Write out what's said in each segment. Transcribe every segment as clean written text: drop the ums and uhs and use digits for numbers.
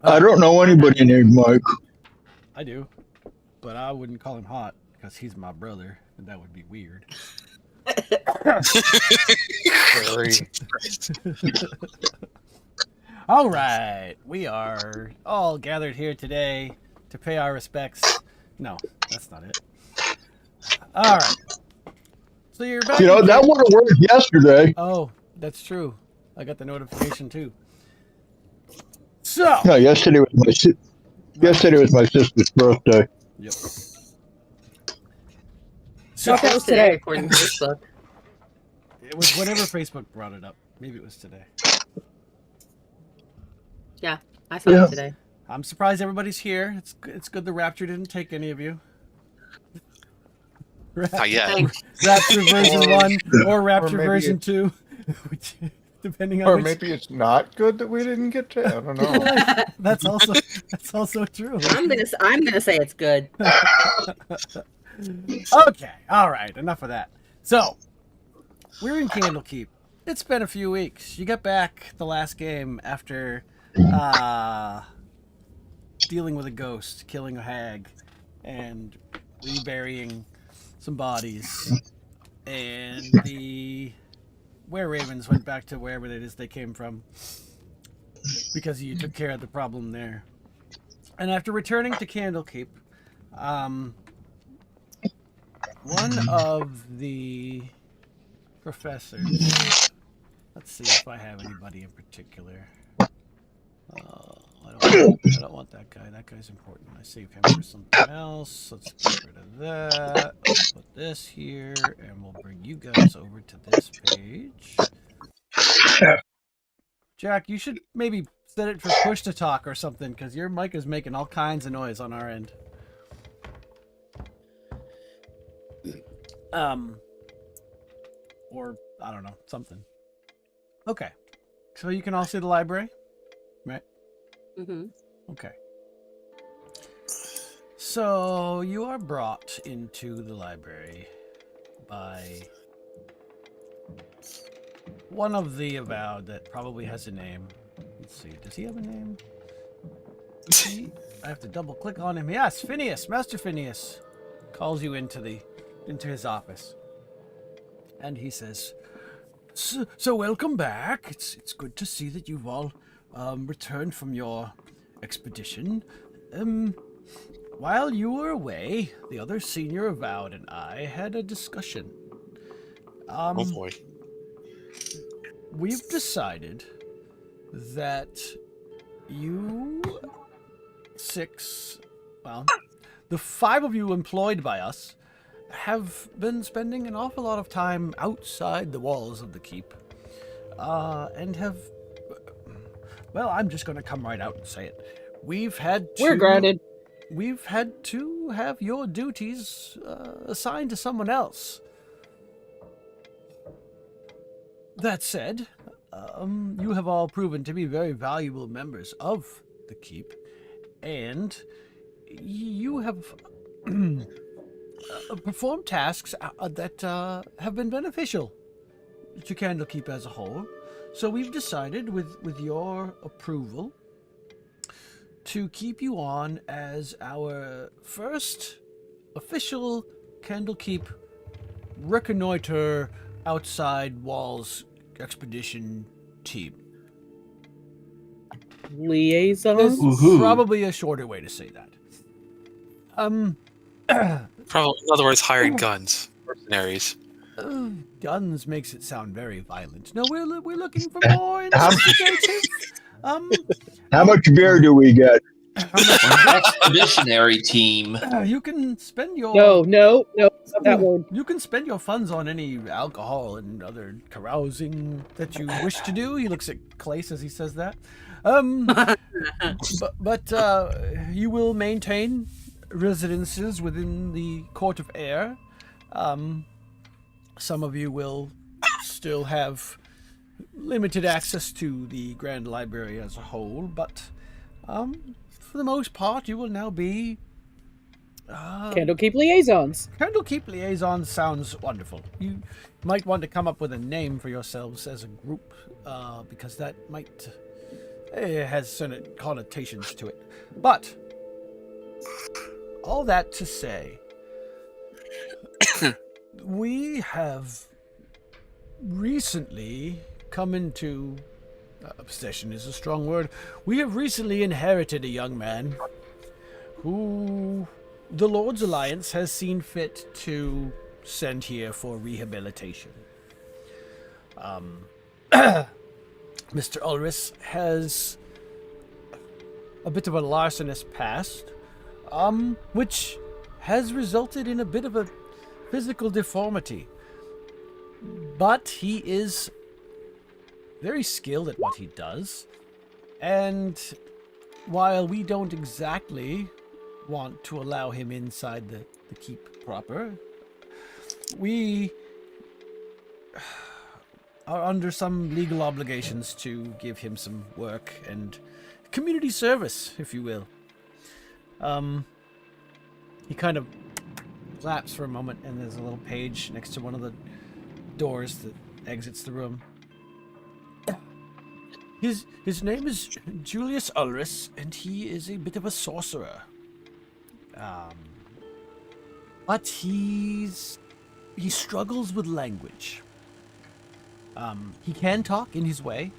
I don't know anybody named Mike. I do, but I wouldn't call him hot because he's my brother, and that would be weird. Very. All right, we are all gathered here today to pay our respects. No, that's not it. All right. So you're back. That would have worked yesterday. Oh, that's true. I got the notification too. So. No, yesterday was my sister's birthday. Yep. So that was today, according to Facebook. It was whatever Facebook brought it up. Maybe it was today. Yeah, I saw it today. I'm surprised everybody's here. It's good the Rapture didn't take any of you. Not yet. Rapture version 1 or Rapture version 2. Depending on or maybe it's not good that we didn't get to. I don't know. That's also true. I'm gonna say it's good. Okay, all right, enough of that. So we're in Candlekeep. It's been a few weeks. You got back the last game after dealing with a ghost, killing a hag, and reburying some bodies. And the were-ravens went back to wherever it is they came from because you took care of the problem there. And after returning to Candlekeep, one of the professors, let's see if I have anybody in particular. I don't want that guy. That guy's important. I save him for something else. Let's get rid of that. Let's put this here, and we'll bring you guys over to this page. Jack, you should maybe set it for push to talk or something, because your mic is making all kinds of noise on our end. Or, I don't know, something. Okay. So you can all see the library? Right? Mm-hmm. Okay. So you are brought into the library by one of the avowed that probably has a name. Let's see. Does he have a name? I have to double click on him. Yes, Phineas, Master Phineas calls you into his office. And he says, so welcome back. It's good to see that you've all returned from your expedition. While you were away, the other senior avowed and I had a discussion. Oh boy. We've decided that you the 5 of you employed by us have been spending an awful lot of time outside the walls of the keep, and have, well, I'm just going to come right out and say it. We're grounded. We've had to have your duties assigned to someone else. That said, you have all proven to be very valuable members of the keep, and you have performed tasks that have been beneficial to Candlekeep as a whole. So we've decided, with your approval, to keep you on as our first official Candlekeep reconnoiter outside walls expedition team. Liaison? There's probably a shorter way to say that. Probably, in other words, hired guns, mercenaries. Guns makes it sound very violent. No, we're looking for more investigative. How much beer do we get? Expeditionary team. You can spend your No, not that one. You can spend your funds on any alcohol and other carousing that you wish to do. He looks at Clace as he says that. But you will maintain residences within the Court of Air. Some of you will still have limited access to the Grand Library as a whole, but for the most part, you will now be Candlekeep liaisons. Candlekeep liaisons sounds wonderful. You might want to come up with a name for yourselves as a group, because that might It has certain connotations to it. But, all that to say, we have recently come into... possession is a strong word. We have recently inherited a young man who the Lord's Alliance has seen fit to send here for rehabilitation. Mr. Ulrich has a bit of a larcenous past, which has resulted in a bit of a physical deformity. But he is very skilled at what he does, and while we don't exactly want to allow him inside the keep proper, we are under some legal obligations to give him some work and community service, if you will. He kind of claps for a moment, and there's a little page next to one of the doors that exits the room. His name is Julius Ulrich, and he is a bit of a sorcerer. But he struggles with language. He can talk in his way,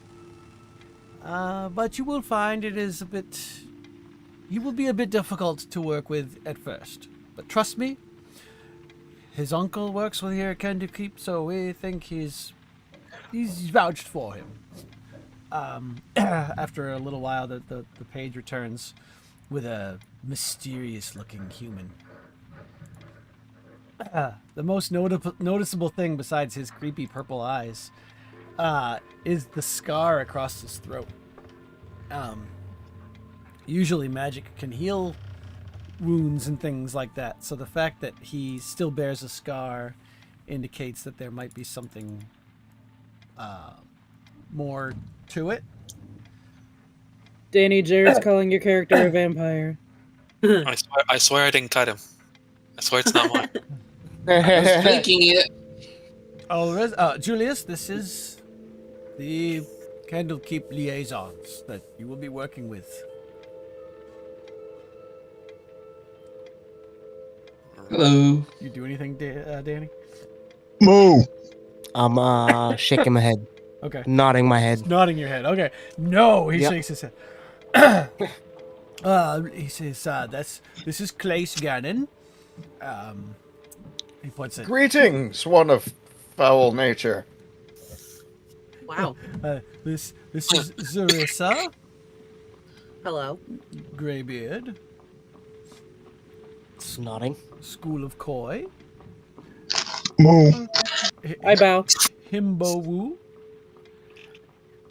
but you will find he will be a bit difficult to work with at first. But trust me, his uncle works with here at Candlekeep, so we think he's vouched for him. After a little while, the page returns with a mysterious-looking human. The most noticeable thing besides his creepy purple eyes is the scar across his throat. Usually magic can heal wounds and things like that, so the fact that he still bears a scar indicates that there might be something more to it. Danny, Jared's calling your character a vampire. I swear I didn't cut him. I swear it's not mine. I was thinking it. Julius, this is the Candlekeep liaisons that you will be working with. Hello. You do anything, Danny? Moo. I'm shaking my head, Okay. nodding my head. Nodding your head. Okay. No, he Yep. shakes his head. He says, this is Claes Gannon. He points at Greetings, one of foul nature. Wow. this is Zarissa, Hello. Greybeard, Nodding. School of Koi, Moo. I bow. Himbo Woo,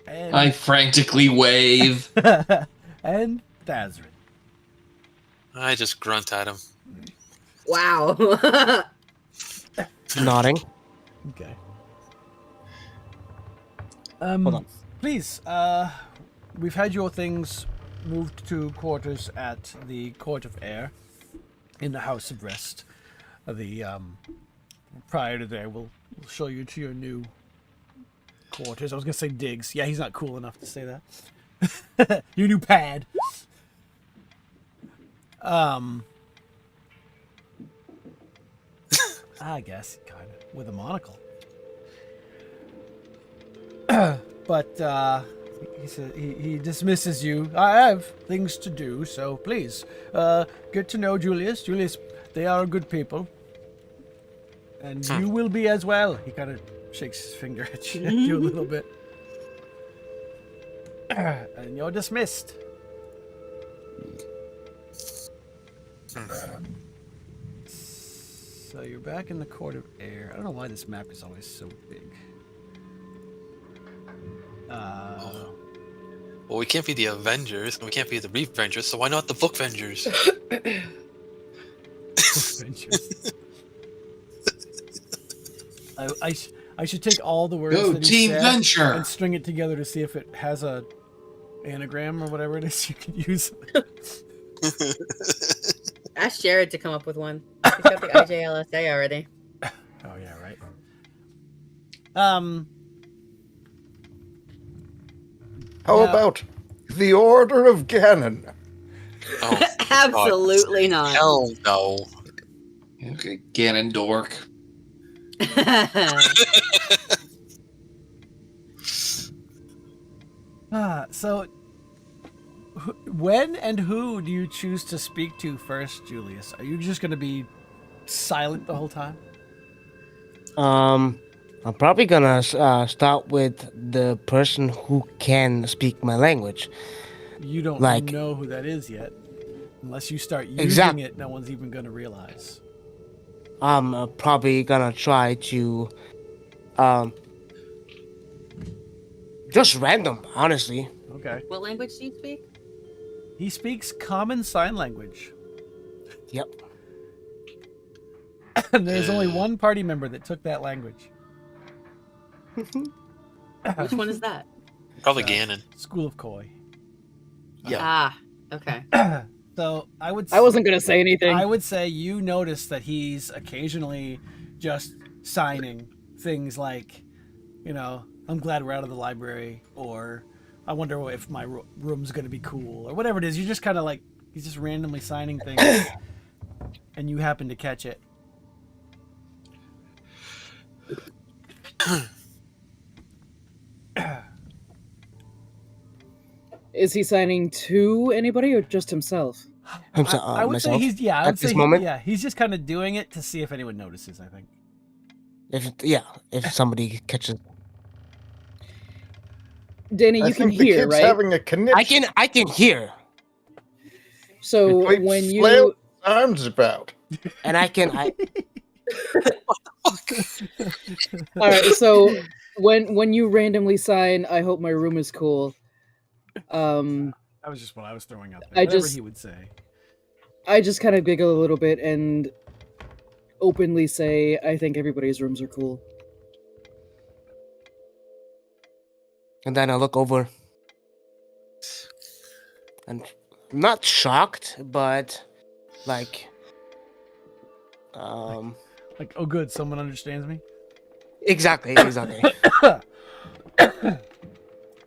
and I frantically wave. and Thazrin. I just grunt at him. Wow. Nodding. Okay. Hold on. Please, we've had your things moved to quarters at the Court of Air in the House of Rest. Prior to there, we'll show you to your new quarters. I was gonna say digs. Yeah, he's not cool enough to say that. Your new pad. I guess kind of with a monocle. But he said he dismisses you. I have things to do, so please get to know Julius. Julius, they are good people, and you will be as well. He kind of shakes his finger at you a little bit, and you're dismissed. So you're back in the Court of Air. I don't know why this map is always so big. Well, we can't be the Avengers, and we can't be the Revengers, so why not the Book Vengers? Adventures. I should take all the words Go that he Team said Venture. and string it together to see if it has a anagram or whatever it is you can use. Ask Jared to come up with one. He's got the IJLSA already. Oh yeah, right. How Yeah. about the Order of Ganon. Oh, Absolutely God. not. Hell no. Okay, Ganondork. So, when and who do you choose to speak to first, Julius? Are you just going to be silent the whole time? I'm probably gonna start with the person who can speak my language. You don't Like- know who that is yet. Unless you start using Exact- it, no one's even going to realize. I'm probably gonna try to, just random, honestly. Okay. What language do you speak? He speaks common sign language. Yep. And there's only one party member that took that language. Which one is that? Probably Ganon. School of Koi. Yeah. Ah, okay. So I wasn't gonna say anything. I would say you notice that he's occasionally just signing things like, I'm glad we're out of the library, or I wonder if my room's going to be cool, or whatever it is. You're just kind of like, he's just randomly signing things, and you happen to catch it. Is he signing to anybody or just himself? I would say myself, I at would this say moment? he's just kind of doing it to see if anyone notices, I think. If somebody catches, Danny, I you can think the hear, kid's right? having a conniption. I can hear, So Between when flail you arms about. and I all right, so when you randomly sign, I hope my room is cool. That was just what I was throwing out there. I Whatever just- he would say. I just kind of giggle a little bit and openly say, I think everybody's rooms are cool. and then I look over, and I'm not shocked, but like, Like, oh, good, someone understands me. exactly.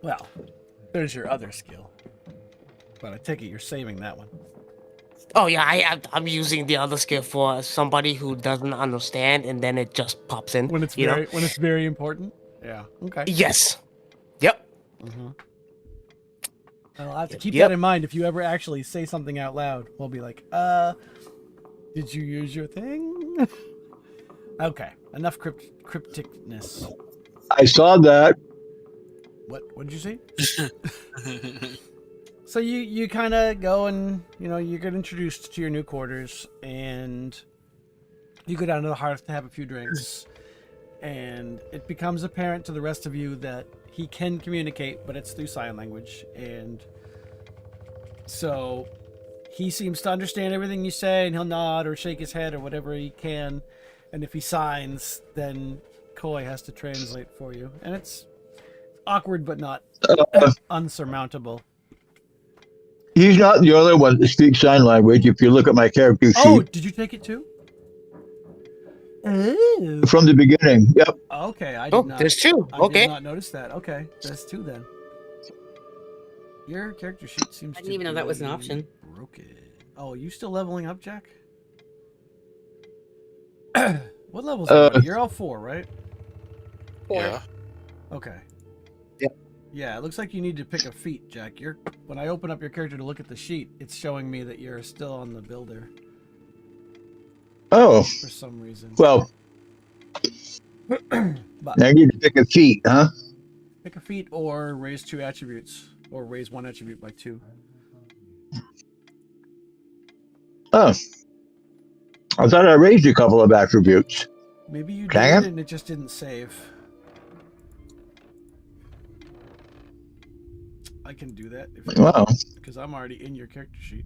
Well, there's your other skill. But I take it you're saving that one. Oh yeah, I'm using the other skill for somebody who doesn't understand, and then it just pops in. When it's you know? when it's very important. Yeah. Okay. Yes. Yep. I'll have to keep Yep. that in mind if you ever actually say something out loud. We'll be like, did you use your thing? Okay. Enough crypticness. I saw that. What did you say? So you kind of go and, you get introduced to your new quarters, and you go down to the hearth to have a few drinks, and it becomes apparent to the rest of you that he can communicate, but it's through sign language, and so he seems to understand everything you say, and he'll nod or shake his head or whatever he can, and if he signs, then Koi has to translate for you, and it's awkward but not unsurmountable. He's not the only one that speaks sign language. If you look at my character sheet Oh, did you take it too? Oh. from the beginning, yep. Okay, I Oh, did not. there's two. I Okay. did not notice that. Okay, there's two then. Your character sheet seems. I didn't even know that was an option. Broken. Oh, you still leveling up, Jack? What level's everybody? You're all 4, right? 4. Yeah. Okay. Yep. Yeah, it looks like you need to pick a feat, Jack. When I open up your character to look at the sheet, it's showing me that you're still on the builder Oh, for some reason. well, But I need to pick a feat, huh? pick a feat or raise 2 attributes, or raise 1 attribute by 2. Oh. I thought I raised a couple of attributes. Maybe you Dang did it. and it just didn't save. I can do that if you Wow. because I'm already in your character sheet.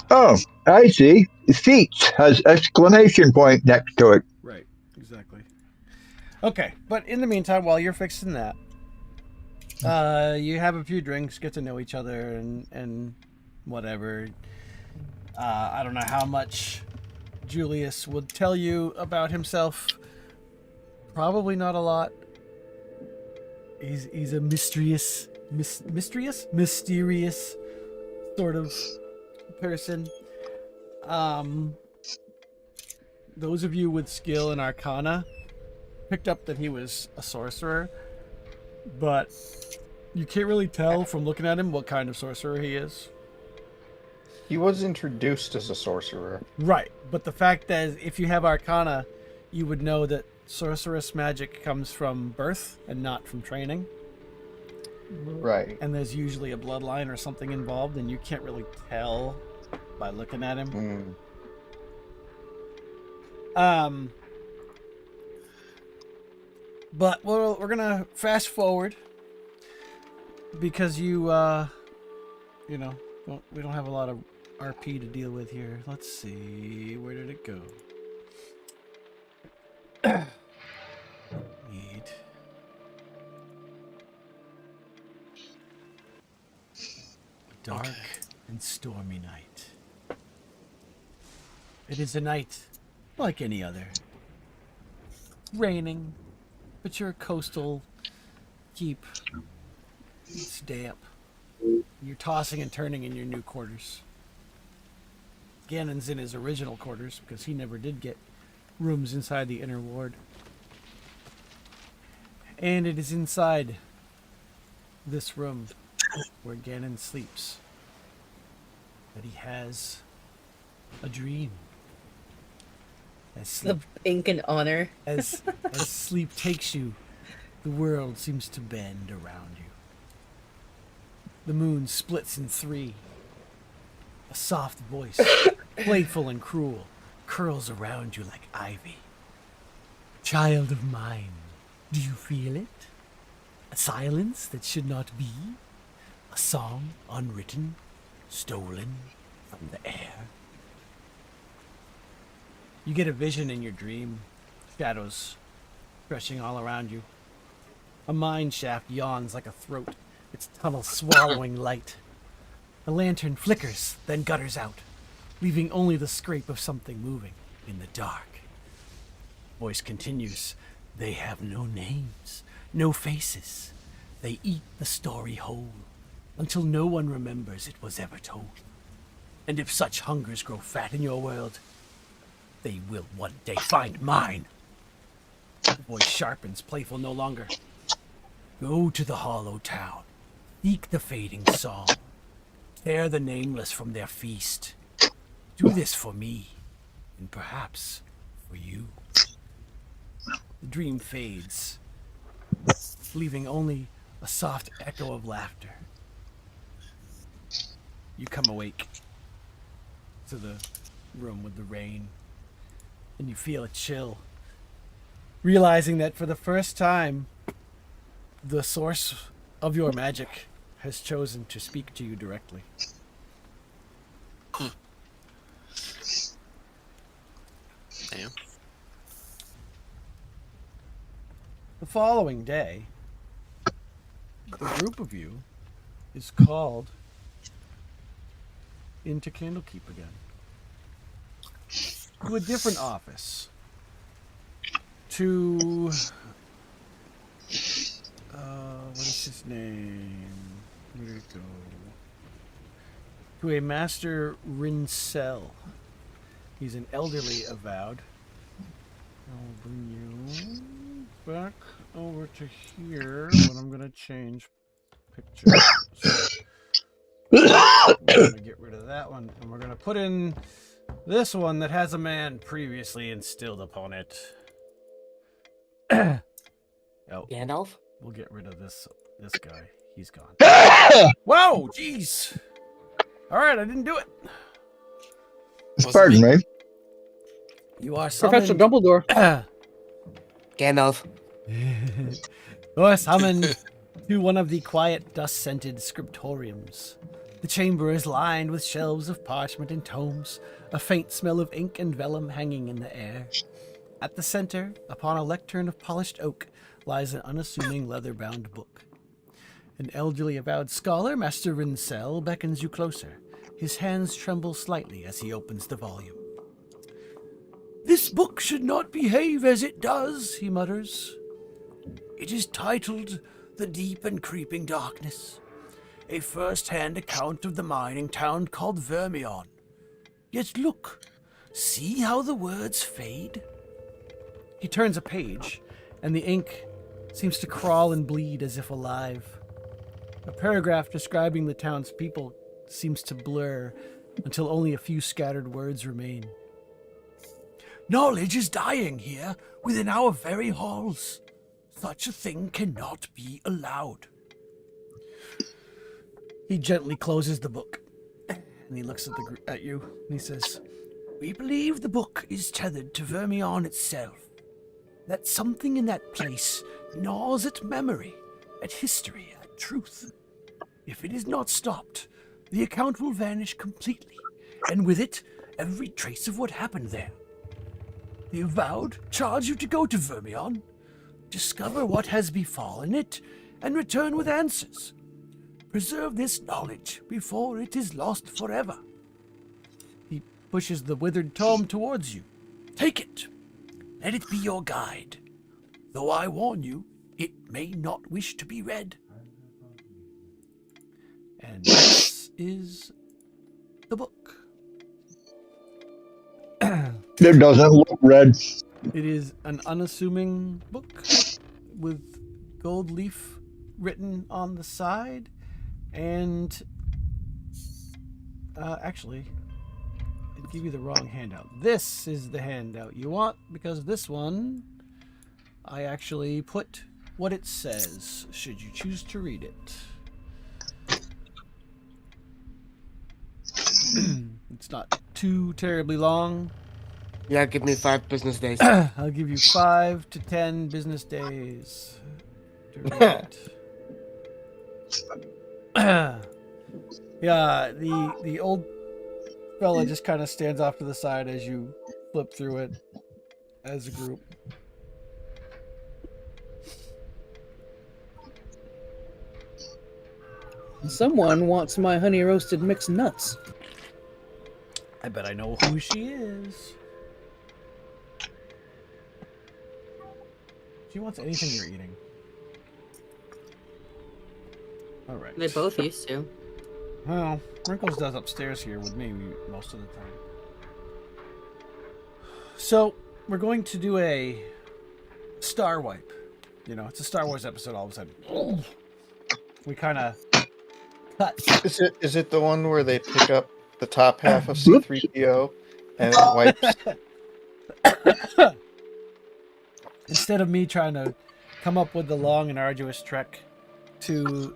Oh, I see. Feats has exclamation point next to it. Right, exactly. Okay, but in the meantime, while you're fixing that, you have a few drinks, get to know each other, and whatever. I don't know how much Julius would tell you about himself. Probably not a lot. He's a mysterious sort of person. Those of you with skill in Arcana picked up that he was a sorcerer, but you can't really tell from looking at him what kind of sorcerer he is. He was introduced as a sorcerer. Right, but the fact that if you have Arcana, you would know that sorceress magic comes from birth and not from training. Right. And there's usually a bloodline or something involved, and you can't really tell by looking at him. But we're gonna fast forward because we don't have a lot of RP to deal with here. Let's see, where did it go? Need a dark and stormy night. It is a night like any other. Raining, but you're a coastal keep. It's damp. You're tossing and turning in your new quarters. Ganon's in his original quarters because he never did get rooms inside the inner ward. And it is inside this room where Ganon sleeps that he has a dream. The ink and honor. As sleep takes you, the world seems to bend around you. The moon splits in three. A soft voice, playful and cruel, curls around you like ivy. Child of mine, do you feel it? A silence that should not be? A song unwritten, stolen from the air? You get a vision in your dream, shadows stretching all around you. A mine shaft yawns like a throat, its tunnel swallowing light. A lantern flickers, then gutters out, leaving only the scrape of something moving in the dark. Voice continues, they have no names, no faces. They eat the story whole, until no one remembers it was ever told. And if such hungers grow fat in your world, they will one day find mine. The voice sharpens, playful no longer. Go to the hollow town, seek the fading song, tear the nameless from their feast. Do this for me, and perhaps for you. The dream fades, leaving only a soft echo of laughter. You come awake to the room with the rain, and you feel a chill, realizing that for the first time, the source of your magic has chosen to speak to you directly. Damn. The following day, the group of you is called into Candlekeep again. To a different office. To what is his name? Where did it go? To a Master Rincel. He's an elderly avowed. I'll bring you back over to here, but I'm gonna change pictures. We're gonna get rid of that one, and we're gonna put in this one that has a man previously instilled upon it. Oh, Gandalf? we'll get rid of this guy. He's gone. Whoa, jeez. All right, I didn't do it. Pardon me. You are summoned. Professor Dumbledore. Gandalf. You are summoned to one of the quiet, dust-scented scriptoriums. The chamber is lined with shelves of parchment and tomes, a faint smell of ink and vellum hanging in the air. At the center, upon a lectern of polished oak, lies an unassuming leather-bound book. An elderly avowed scholar, Master Rincel, beckons you closer. His hands tremble slightly as he opens the volume. This book should not behave as it does, he mutters. It is titled the deep and creeping darkness. A first-hand account of the mining town called Vermion. Yet look, see how the words fade? He turns a page, and the ink seems to crawl and bleed as if alive. A paragraph describing the town's people seems to blur until only a few scattered words remain. Knowledge is dying here within our very halls. Such a thing cannot be allowed. He gently closes the book, and he looks at you, and he says, We believe the book is tethered to Vermion itself. That something in that place gnaws at memory, at history, at truth. If it is not stopped, the account will vanish completely, and with it, every trace of what happened there. The Avowed charge you to go to Vermion, discover what has befallen it, and return with answers. Preserve this knowledge before it is lost forever. He pushes the withered tome towards you. Take it. Let it be your guide. Though I warn you, it may not wish to be read. And this is the book. It doesn't look red. It is an unassuming book with gold leaf written on the side. And actually, I'd give you the wrong handout. This is the handout you want, because this one, I actually put what it says, should you choose to read it. It's not too terribly long. Yeah, give me 5 business days. I'll give you 5 to 10 business days to read it. Yeah, the old fella just kind of stands off to the side as you flip through it as a group. Someone wants my honey roasted mixed nuts. I bet I know who she is. She wants anything you're eating. All right. They both used to. Well, Wrinkles does upstairs here with me most of the time. So, we're going to do a star wipe. You know, it's a Star Wars episode all of a sudden. We kind of cut. Is it the one where they pick up the top half of C-3PO and it wipes? Instead of me trying to come up with the long and arduous trek to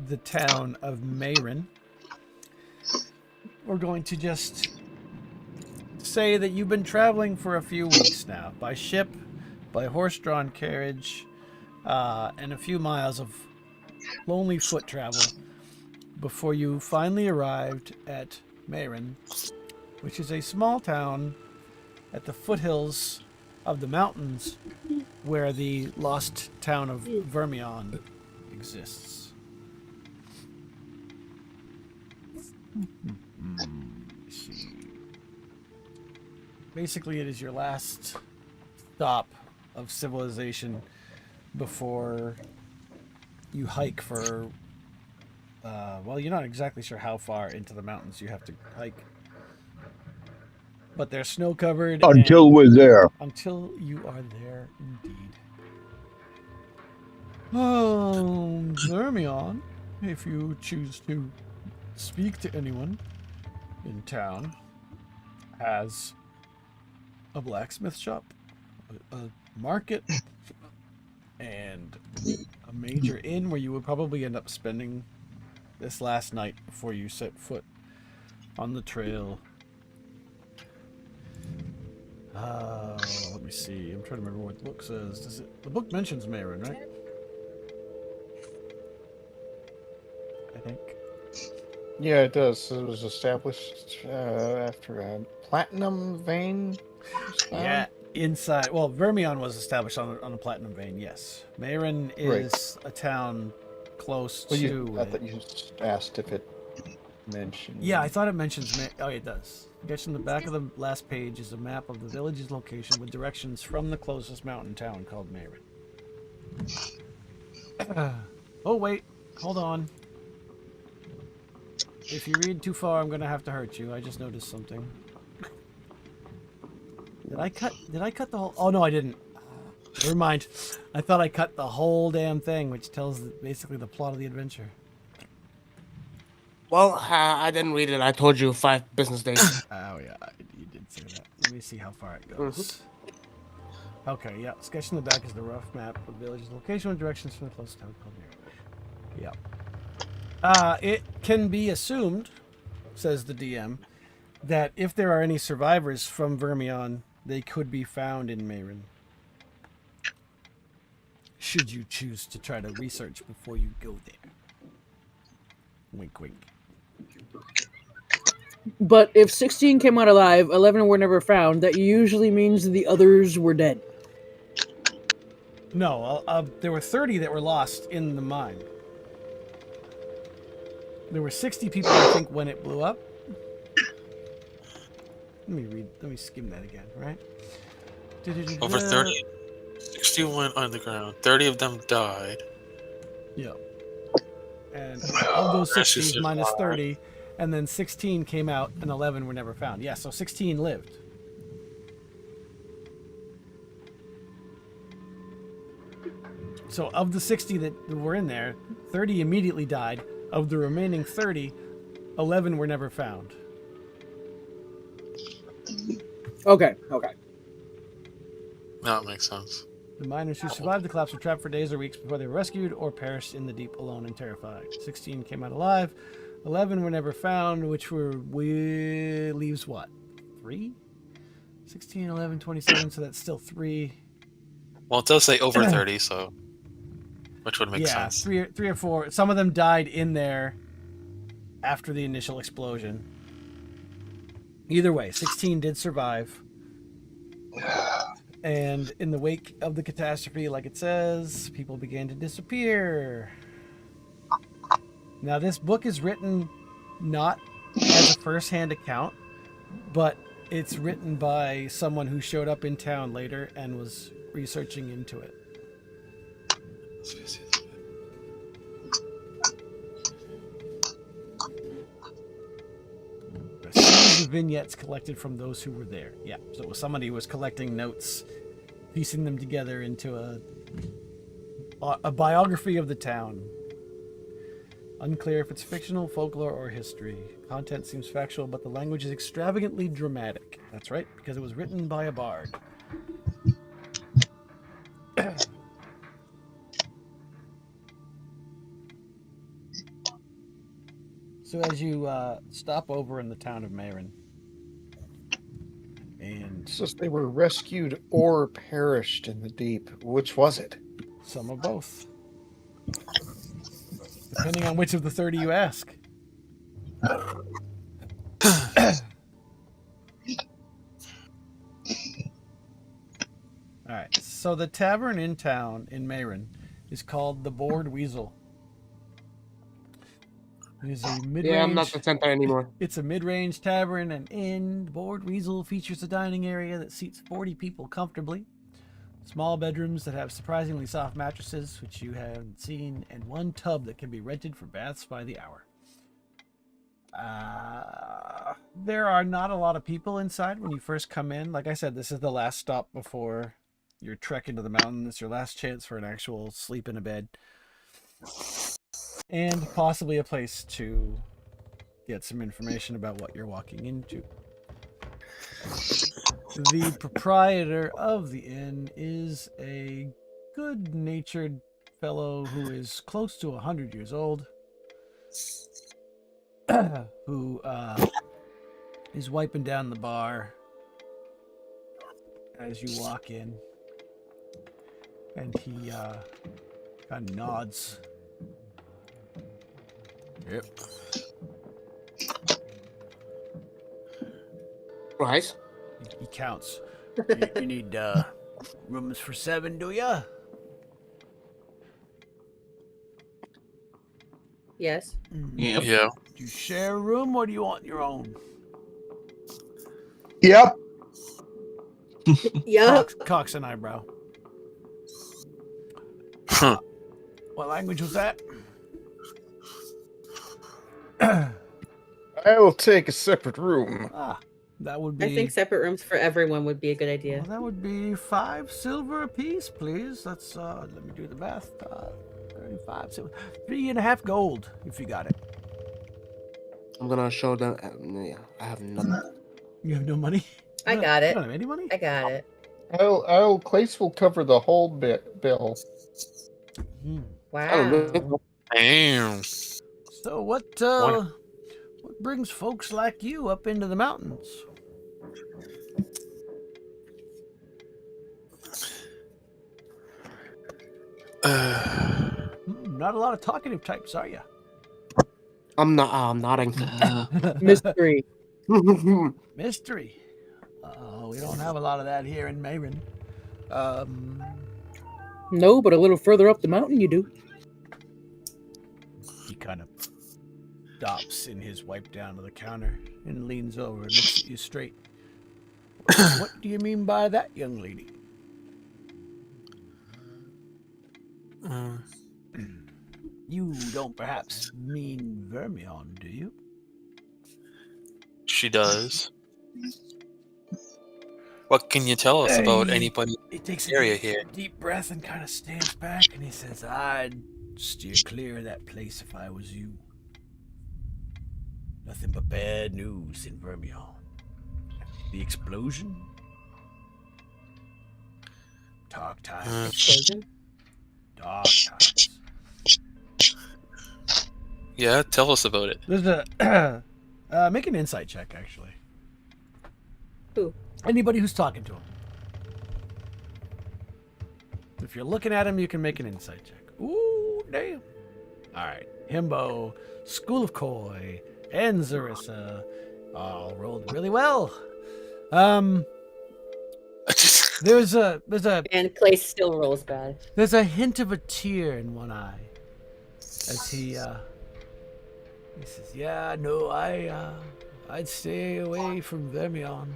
the town of Mayrin, we're going to just say that you've been traveling for a few weeks now, by ship, by horse-drawn carriage, and a few miles of lonely foot travel before you finally arrived at Mayrin, which is a small town at the foothills of the mountains where the lost town of Vermion exists. Basically, it is your last stop of civilization before you hike for, well, you're not exactly sure how far into the mountains you have to hike. But they're snow-covered. Until we're there. Until you are there, indeed. Oh, Vermion, if you choose to speak to anyone in town, has a blacksmith shop, a market, and a major inn where you would probably end up spending this last night before you set foot on the trail. Let me see. I'm trying to remember what the book says. The book mentions Mayrin, right? I think. Yeah, it does. It was established after a platinum vein. Yeah, inside. Well, Vermion was established on a platinum vein. Yes, Mayrin is a town close to. I thought you asked if it mentioned. Yeah, I thought it mentions. Oh, it does. Just in the back of the last page is a map of the village's location with directions from the closest mountain town called Mayrin. Oh, wait. Hold on. If you read too far, I'm going to have to hurt you. I just noticed something. Did I cut the whole... Oh, no, I didn't. Never mind. I thought I cut the whole damn thing, which tells basically the plot of the adventure. Well, I didn't read it. I told you 5 business days. Oh, yeah, you did say that. Let me see how far it goes. Okay, yeah. Sketch in the back is the rough map of the village's location and directions from the closest town called here. Yeah. It can be assumed, says the DM, that if there are any survivors from Vermion, they could be found in Mayrin. Should you choose to try to research before you go there. Wink, wink. But if 16 came out alive, 11 were never found, that usually means the others were dead. No, there were 30 that were lost in the mine. There were 60 people, I think, when it blew up. Let me skim that again, right? Over 30. 60 went underground. 30 of them died. Yeah. And of those 60 minus 30, and then 16 came out and 11 were never found. Yeah, so 16 lived. So of the 60 that were in there, 30 immediately died. Of the remaining 30, 11 were never found. Okay. That makes sense. The miners who survived the collapse were trapped for days or weeks before they were rescued or perished in the deep alone and terrified. 16 came out alive. 11 were never found, which leaves what? 3? 16, 11, 27, so that's still 3. Well, it does say over 30, so... Which would make sense. Yeah, 3 or 4. Some of them died in there after the initial explosion. Either way, 16 did survive. And in the wake of the catastrophe, like it says, people began to disappear. Now, this book is written not as a first-hand account, but it's written by someone who showed up in town later and was researching into it. A series of vignettes collected from those who were there. Yeah, so it was somebody who was collecting notes, piecing them together into a biography of the town. Unclear if it's fictional, folklore, or history. Content seems factual, but the language is extravagantly dramatic. That's right, because it was written by a bard. So as you stop over in the town of Mayrin, and It says they were rescued or perished in the deep. Which was it? some of both, depending on which of the 30 you ask. All right, so the tavern in town in Mayrin is called the Bored Weasel. It is a mid-range. Yeah, I'm not the center anymore. It's a mid-range tavern and inn. The Bored Weasel features a dining area that seats 40 people comfortably. Small bedrooms that have surprisingly soft mattresses, which you haven't seen, and one tub that can be rented for baths by the hour. There are not a lot of people inside when you first come in. Like I said, this is the last stop before your trek into the mountain. It's your last chance for an actual sleep in a bed. And possibly a place to get some information about what you're walking into. The proprietor of the inn is a good-natured fellow who is close to 100 years old, who is wiping down the bar as you walk in, and he kind of nods. Yep. Right. He counts. You need rooms for 7, do ya? Yes. Yep. Yeah. Do you share a room or do you want your own? Yep. Yup. Cocks an eyebrow. Huh. What language was that? I will take a separate room. That would be. I think separate rooms for everyone would be a good idea. Well, that would be 5 silver apiece, please. That's let me do the math. 35 silver, 3.5 gold, if you got it. I'm gonna show them. Yeah, I have nothing. You have no money? I got You it. don't have any money? I got it. Clace will cover the whole bill. Wow. Damn. So what brings folks like you up into the mountains? Not a lot of talkative types, are you? I'm not. I'm nodding. Mystery. Mystery. We don't have a lot of that here in Mayrin. No, but a little further up the mountain you do. He kind of stops in his wipe down to the counter and leans over and looks at you straight. What do you mean by that, young lady? You don't perhaps mean Vermion, do you? She does. What can you tell us about anybody He takes in the area a here? deep breath and kind of stands back and he says, I'd steer clear of that place if I was you. Nothing but bad news in Vermion. The explosion? Dark times. Explosion? Dark times. Yeah, tell us about it. There's a make an insight check, actually. Who? Anybody who's talking to him. If you're looking at him, you can make an insight check. Ooh, damn. All right, Himbo, School of Koi, and Zarissa all rolled really well. There's a And Clay still rolls bad. there's a hint of a tear in one eye as he says, "Yeah, no, I'd stay away from Vermion.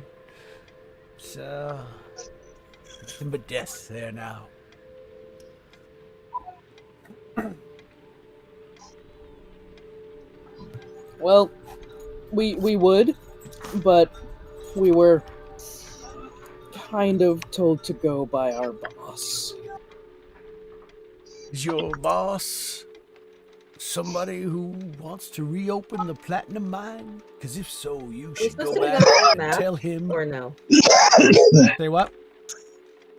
So nothing but death there now." Well, we would, but we were kind of told to go by our boss. Is your boss somebody who wants to reopen the platinum mine? Because if so, you Are we should supposed go to be back on a new and map tell him. or no? Say what?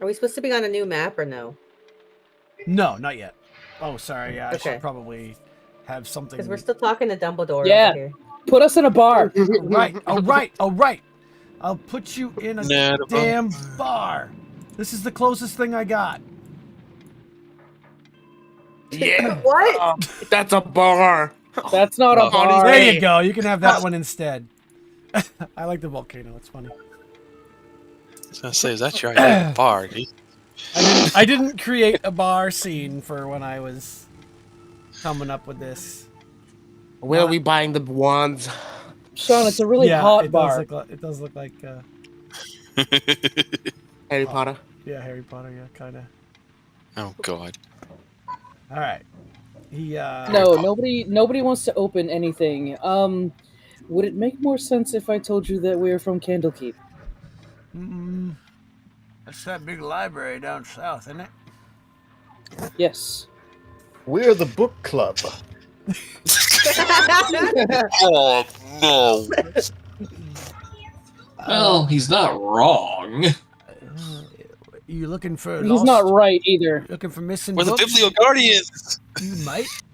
Are we supposed to be on a new map or no? No, not yet. Oh, sorry. Yeah, I Okay. should probably have something. Because we're still talking to Dumbledore Yeah. over here. Put us in a bar. All right. I'll put you in a Nah, damn bar. This is the closest thing I got. Yeah. What? That's a bar. That's not a bar. There you go. You can have that one instead. I like the volcano. It's funny. I was gonna say, is that your idea of a bar? Dude? I didn't create a bar scene for when I was coming up with this. Where are we buying the wands? Sean, it's a really hot bar. It does look like Harry Potter. yeah, Harry Potter. Yeah, kind of. Oh God. All right. He No, nobody wants to open anything. Would it make more sense if I told you that we're from Candlekeep? That's that big library down south, isn't it? Yes. We're the book club. Oh no. Well, he's not wrong. You looking for? He's not right either. Looking for missing We're the books? Biblioguardians.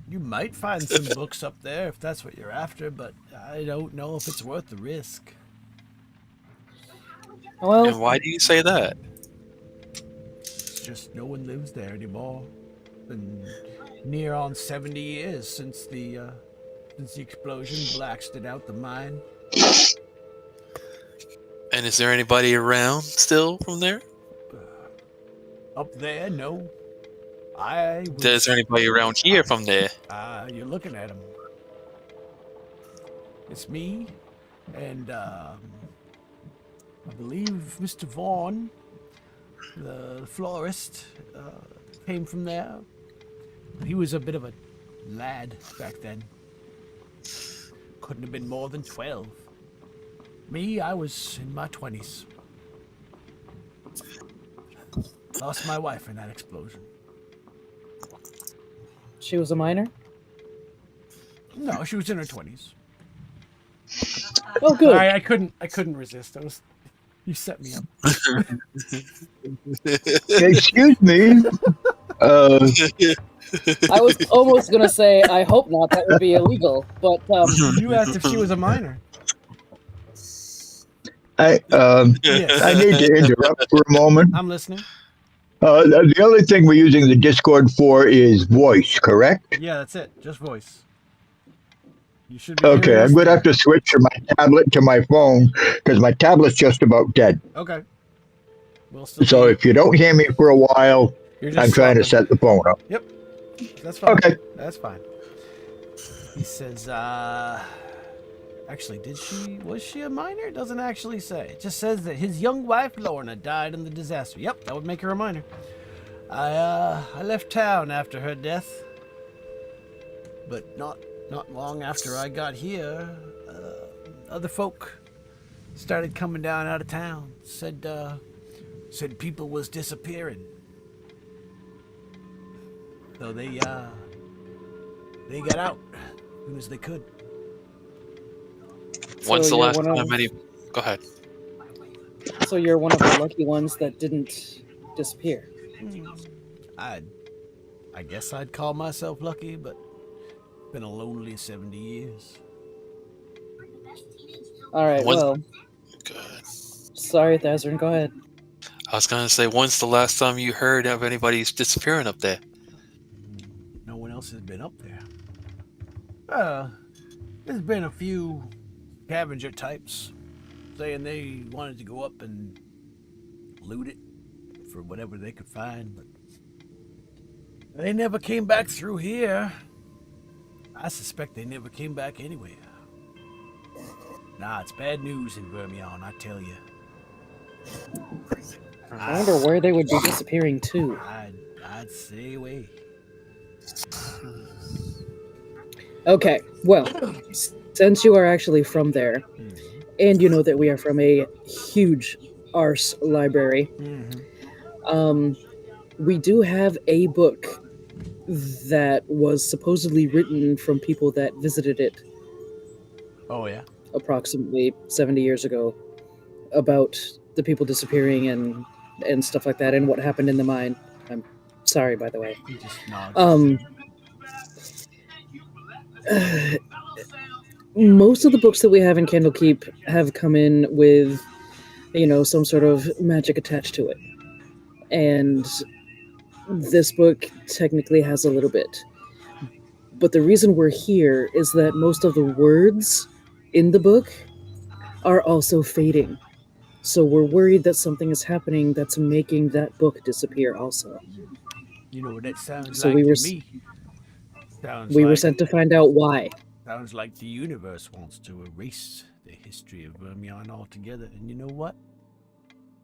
You might find some books up there if that's what you're after, but I don't know if it's worth the risk. Well, And why do you say that? It's just no one lives there anymore. Been near on 70 years since the explosion blasted out the mine. And is there anybody around still from there? Up there, no. Is there anybody around here from there? You're looking at him. It's me, and I believe Mr. Vaughn, the florist, came from there. He was a bit of a lad back then. Couldn't have been more than 12. Me, I was in my 20s. Lost my wife in that explosion. She was a minor? No, she was in her 20s. Oh, good. I couldn't resist. You set me up. Excuse me. I was almost going to say, I hope not. That would be illegal. But You asked if she was a minor. I Yes. need to interrupt for a moment. I'm listening. The only thing we're using the Discord for is voice, correct? Yeah, that's it. Just voice. You should be Okay, hearing I'm us going to now. have to switch from my tablet to my phone because my tablet's just about dead. Okay. We'll still So be- if you don't hear me for a while, You're just I'm trying to swapping. set the phone up. Yep. That's fine. Okay. That's fine. He says, actually, was she a minor? It doesn't actually say. It just says that his young wife, Lorna, died in the disaster. Yep, that would make her a minor. I left town after her death. But not long after I got here, other folk started coming down out of town. Said people was disappearing. So they got out as soon as they could. When's the you're last one of- time any? Go ahead. So you're one of the lucky ones that didn't disappear. I guess I'd call myself lucky, but it's been a lonely 70 years. All right, What- well, Good. sorry, Thazern, go ahead. I was gonna say, when's the last time you heard of anybody's disappearing up there? No one else has been up there. There's been a few scavenger types saying they wanted to go up and loot it for whatever they could find, but they never came back through here. I suspect they never came back anywhere. Nah, it's bad news in Vermion, I tell you. I wonder where they would be disappearing to. I'd stay away. Okay, well, since you are actually from there, and you know that we are from a huge arse library, we do have a book that was supposedly written from people that visited it Oh, yeah? approximately 70 years ago about the people disappearing and stuff like that and what happened in the mine. I'm sorry, by the way. He just nods. Most of the books that we have in Candlekeep have come in with, some sort of magic attached to it. And this book technically has a little bit. But the reason we're here is that most of the words in the book are also fading. So we're worried that something is happening that's making that book disappear also. You know what that sounds So like we to were me? we were sent to find out why. Sounds like the universe wants to erase the history of Vermion altogether. And you know what?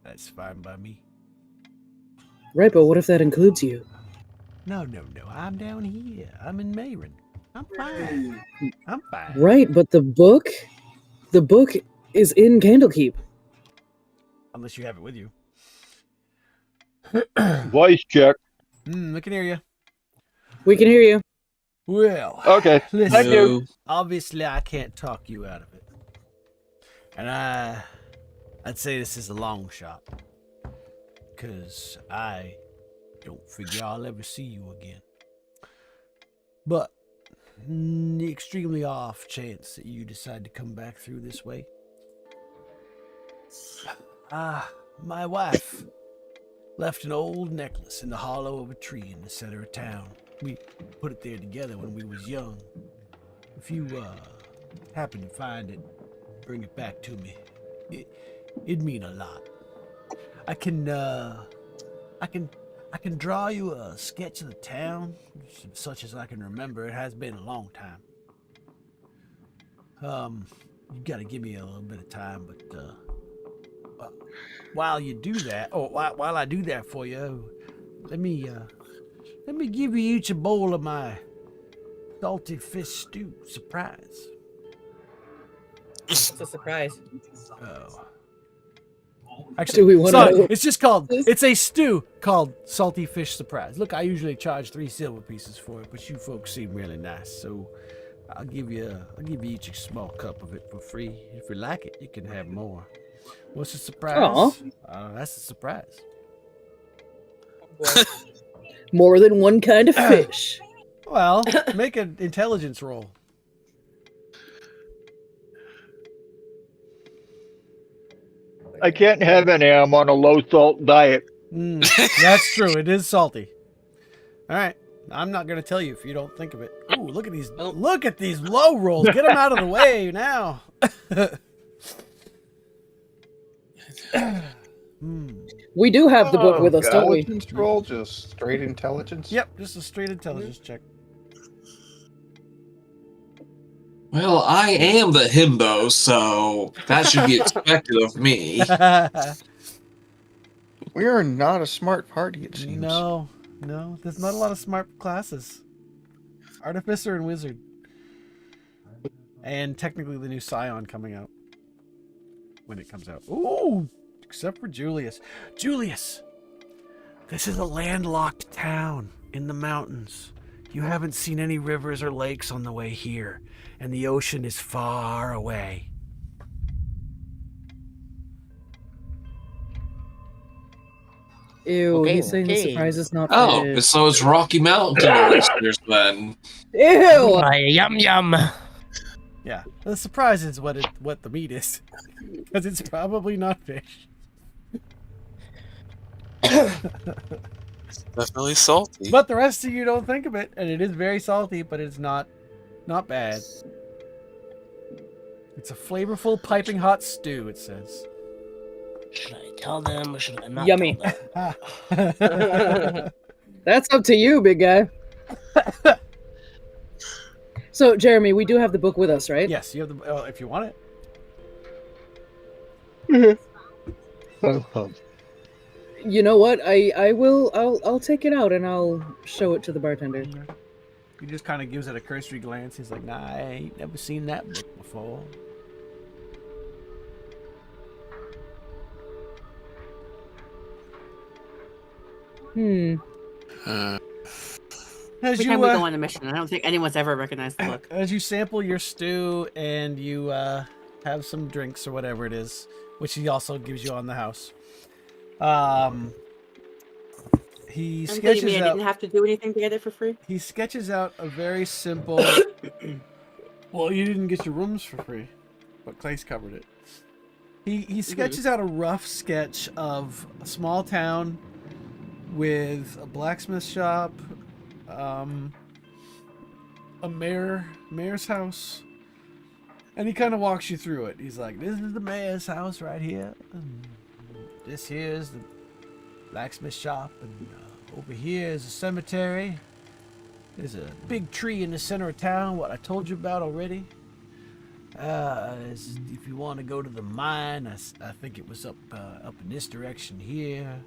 That's fine by me. Right, but what if that includes you? No. I'm down here. I'm in Mayron. I'm fine. I'm fine. Right, but the book is in Candlekeep. Unless you have it with you. Voice check. We can hear you. We can hear you. Well, Okay. listen. Thank you. Obviously, I can't talk you out of it. And I'd say this is a long shot. Because I don't figure I'll ever see you again. But, the extremely off chance that you decide to come back through this way. My wife left an old necklace in the hollow of a tree in the center of town. We put it there together when we was young. If you happen to find it, bring it back to me. It'd mean a lot. I can draw you a sketch of the town, such as I can remember. It has been a long time. You gotta give me a little bit of time, but while you do that, while I do that for you, let me Let me give you each a bowl of my salty fish stew. Surprise. It's a surprise. Oh. Do Actually, we want sorry, to know? it's just called, it's a stew called Salty Fish Surprise. Look, I usually charge 3 silver pieces for it, but you folks seem really nice, so I'll give you each a small cup of it for free. If you like it, you can have more. What's the surprise? Aw. That's a surprise. More than one kind of fish. Well, make an intelligence roll. I can't have any. I'm on a low salt diet. That's true. It is salty. All right. I'm not going to tell you if you don't think of it. Ooh, look at these. Look at these low rolls. Get them out of the way now. We do have the book with us, don't we? Intelligence roll, just straight intelligence. Yep, just a straight intelligence check. Well, I am the himbo, so that should be expected of me. We are not a smart party, it seems. No, there's not a lot of smart classes. Artificer and Wizard. And technically the new Scion coming out. When it comes out. Ooh, except for Julius. Julius! This is a landlocked town in the mountains. You haven't seen any rivers or lakes on the way here, and the ocean is far away. Ew, Okay, he's saying the okay. surprise is not Oh, fish. so it's Rocky Mountain oysters then. Ew! Yum yum. Yeah, the surprise is what the meat is, because it's probably not fish. Definitely salty. But the rest of you don't think of it, and it is very salty, but it's not bad. It's a flavorful, piping hot stew, it says. Should I tell them or should I not? Yummy. Tell them? That's up to you, big guy. So, Jeremy, we do have the book with us, right? Yes, you have the if you want it. You know what? I'll take it out and I'll show it to the bartender. He just kind of gives it a cursory glance. He's like, "Nah, I ain't never seen that book before." As Every you time we go on a mission, I don't think anyone's ever recognized the book. as you sample your stew and you have some drinks or whatever it is, which he also gives you on the house. He I'm sketches kidding me, I out. didn't have to do anything to get it for free. He sketches out a very simple. Well, you didn't get your rooms for free, but Clay's covered it. He sketches out a rough sketch of a small town with a blacksmith shop, a mayor's house, and he kind of walks you through it. He's like, "This is the mayor's house right here. And this here is the blacksmith shop, and over here is a cemetery. There's a big tree in the center of town, what I told you about already. If you want to go to the mine, I think it was up in this direction here.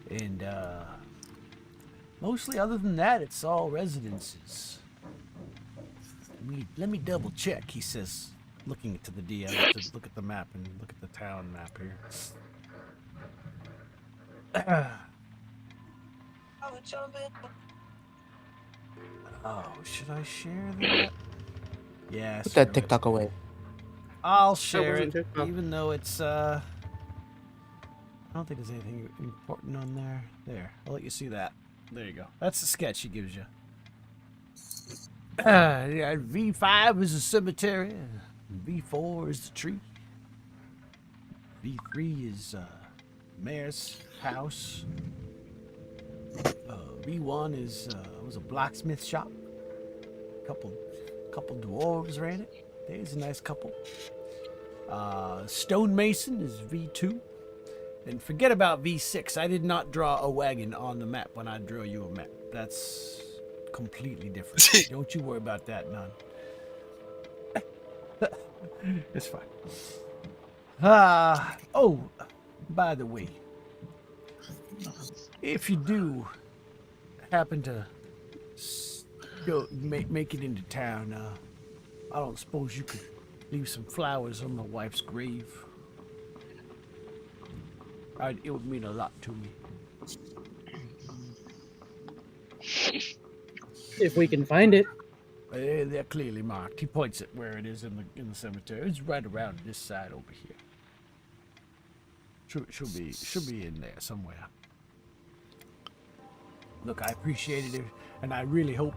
And mostly other than that, it's all residences. Let me double check," he says, looking to the DM to look at the map and look at the town map here. Oh, should I share that? Yes. Put that TikTok away. I'll share wasn't it, TikTok. even though it's I don't think there's anything important on there. There, I'll let you see that. There you go. That's the sketch he gives you. Yeah, V5 is the cemetery. V4 is the tree. V3 is mayor's house. V1 is was a blacksmith shop. Couple dwarves ran it. There's a nice couple. Stonemason is V2. And forget about V6. I did not draw a wagon on the map when I drew you a map. That's completely different. Don't you worry about that, none. It's fine. Oh, by the way, if you do happen to go make it into town, I don't suppose you could leave some flowers on my wife's grave. It would mean a lot to me. If we can find it. They're clearly marked. He points at where it is in the cemetery. It's right around this side over here. Should be in there somewhere. Look, I appreciate it, and I really hope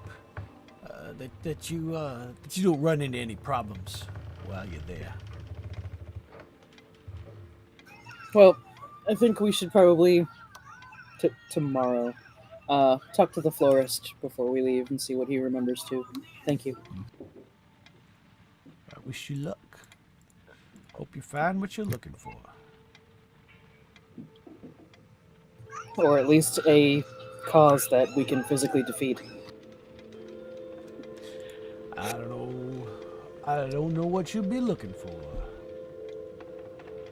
that you don't run into any problems while you're there. Well, I think we should probably tomorrow talk to the florist before we leave and see what he remembers too. Thank you. I wish you luck. Hope you find what you're looking for. Or at least a cause that we can physically defeat. I don't know what you'd be looking for.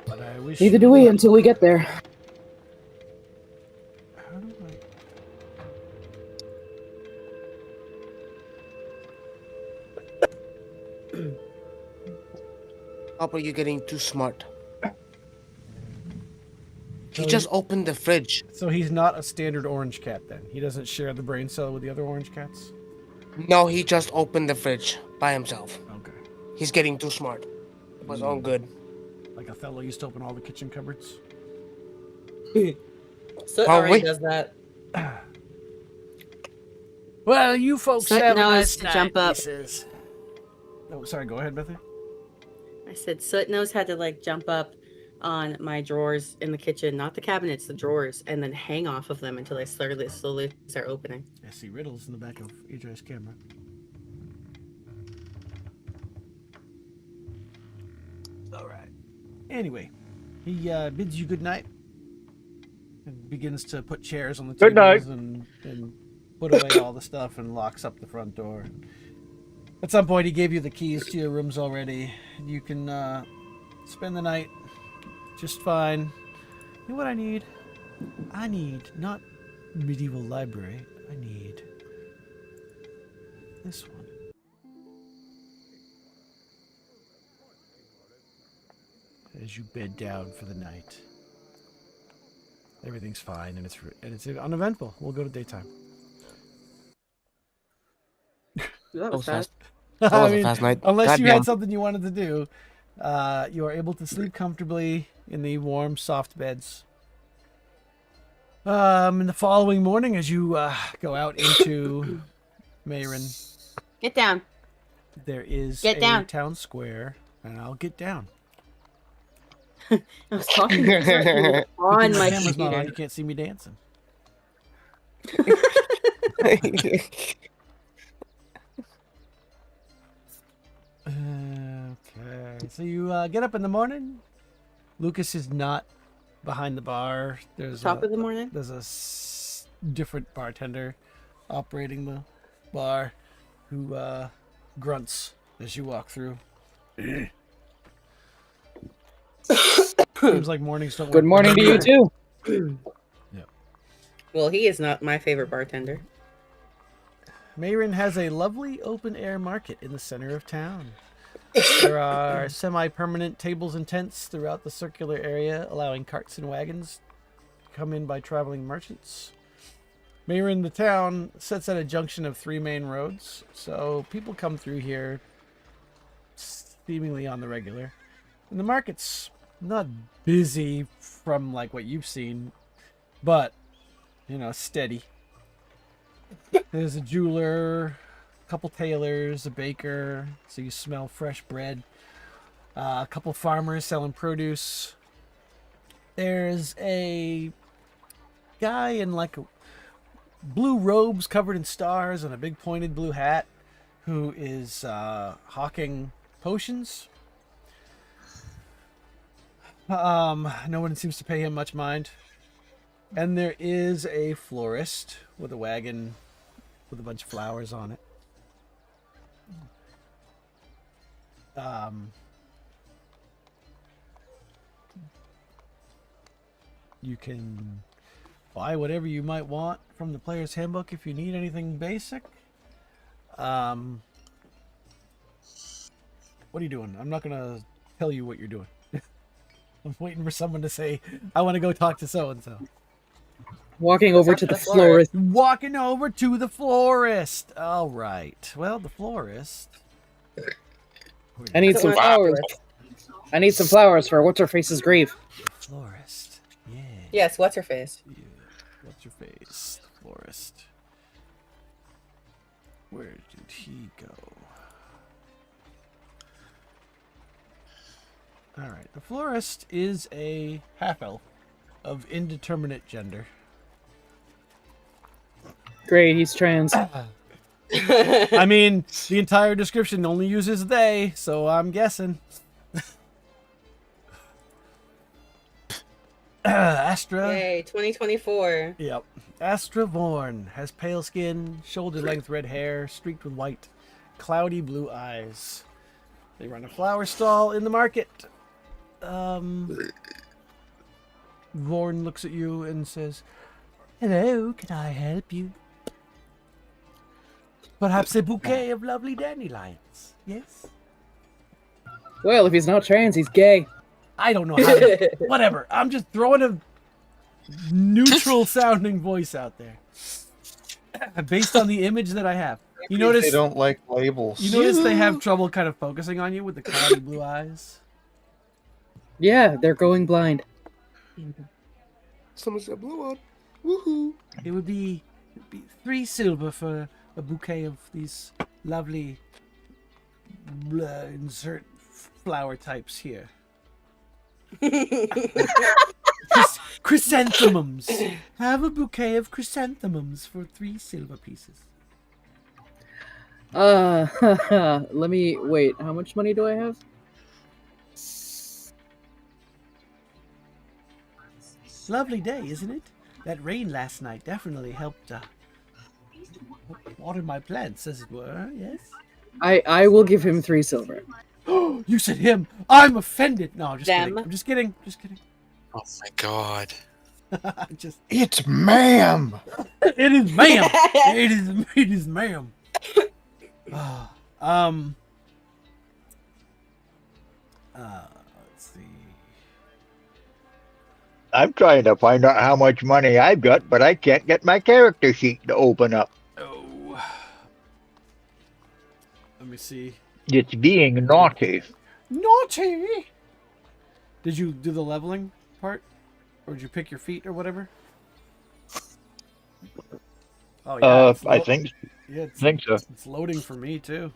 But I wish Neither you do we luck. until we get there. How do I... Papa, you're getting too smart. He So just opened the fridge. So he's not a standard orange cat then? He doesn't share the brain cell with the other orange cats? No, he just opened the fridge by himself. Okay. He's getting too smart. It was all good. Like Othello used to open all the kitchen cupboards? Soot Probably. already does that. Well, you folks Soot have a knows nice to night, jump up. he says. Oh, sorry, go ahead, Bethany. I said Soot knows how to like jump up on my drawers in the kitchen, not the cabinets, the drawers, and then hang off of them until they slowly start opening. I see riddles in the back of Adri's camera. All right. Anyway, he bids you good night and begins to put chairs on the Good night. tables and put away all the stuff and locks up the front door. At some point, he gave you the keys to your rooms already. You can spend the night just fine. You know what I need? I need not medieval library. I need this one. As you bed down for the night, everything's fine and it's uneventful. We'll go to daytime. That was fast. That was a fast night. Unless you Goddamn. had something you wanted to do, you are able to sleep comfortably in the warm, soft beds. In the following morning, as you go out into Mayrin, Get down. there is Get a down. town square, and I'll get down. I was talking to Soot on my camera's not on, computer. you can't see me dancing. Okay, so you get up in the morning. Lucas is not behind the bar. There's Top of the morning. There's a different bartender operating the bar who grunts as you walk through. Seems like mornings don't Good work morning to you too. Well, he is not my favorite bartender. Mayrin has a lovely open-air market in the center of town. There are semi-permanent tables and tents throughout the circular area, allowing carts and wagons to come in by traveling merchants. Mayrin, the town, sits at a junction of 3 main roads, so people come through here seemingly on the regular. And the market's not busy from like what you've seen, but steady. There's a jeweler, a couple tailors, a baker, so you smell fresh bread. A couple farmers selling produce. There's a guy in like blue robes covered in stars and a big pointed blue hat who is hawking potions. No one seems to pay him much mind. And there is a florist with a wagon with a bunch of flowers on it. You can buy whatever you might want from the player's handbook if you need anything basic. What are you doing? I'm not gonna tell you what you're doing. I'm waiting for someone to say, I want to go talk to so-and-so. Walking over to the florist. Walking over to the florist. All right. Well, the florist. I need some flowers. I need some flowers for what's-her-face's grave. The florist. Yeah. Yes, what's her face? Yeah. What's her face? The florist. Where did he go? All right. The florist is a half-elf of indeterminate gender. Great, he's trans. I mean, the entire description only uses they, so I'm guessing. Astra. Yay, 2024. Yep. Astra Vorn has pale skin, shoulder-length red hair, streaked with white, cloudy blue eyes. They run a flower stall in the market. Vorn looks at you and says, "Hello, can I help you? Perhaps a bouquet of lovely dandelions, yes?" Well, if he's not trans, he's gay. I don't know how to... Whatever. I'm just throwing a neutral-sounding voice out there. Based on the image that I have. You notice... They don't like labels. You notice they have trouble kind of focusing on you with the cloudy blue eyes? Yeah, they're going blind. Someone said blue one. Woohoo! It would be 3 silver for a bouquet of these lovely insert flower types here. Chrysanthemums. Have a bouquet of chrysanthemums for 3 silver pieces. Let me wait. How much money do I have? Lovely day, isn't it? That rain last night definitely helped water my plants, as it were. Yes. I will give him 3 silver. You said him. I'm offended. No, just Them. kidding. I'm just kidding. Just kidding. Oh my god. Just. It's ma'am. It is ma'am. It is ma'am. Let's see. I'm trying to find out how much money I've got, but I can't get my character sheet to open up. Oh. Let me see. It's being naughty. Naughty. Did you do the leveling part, or did you pick your feet or whatever? Oh yeah. I think so. It's loading for me too.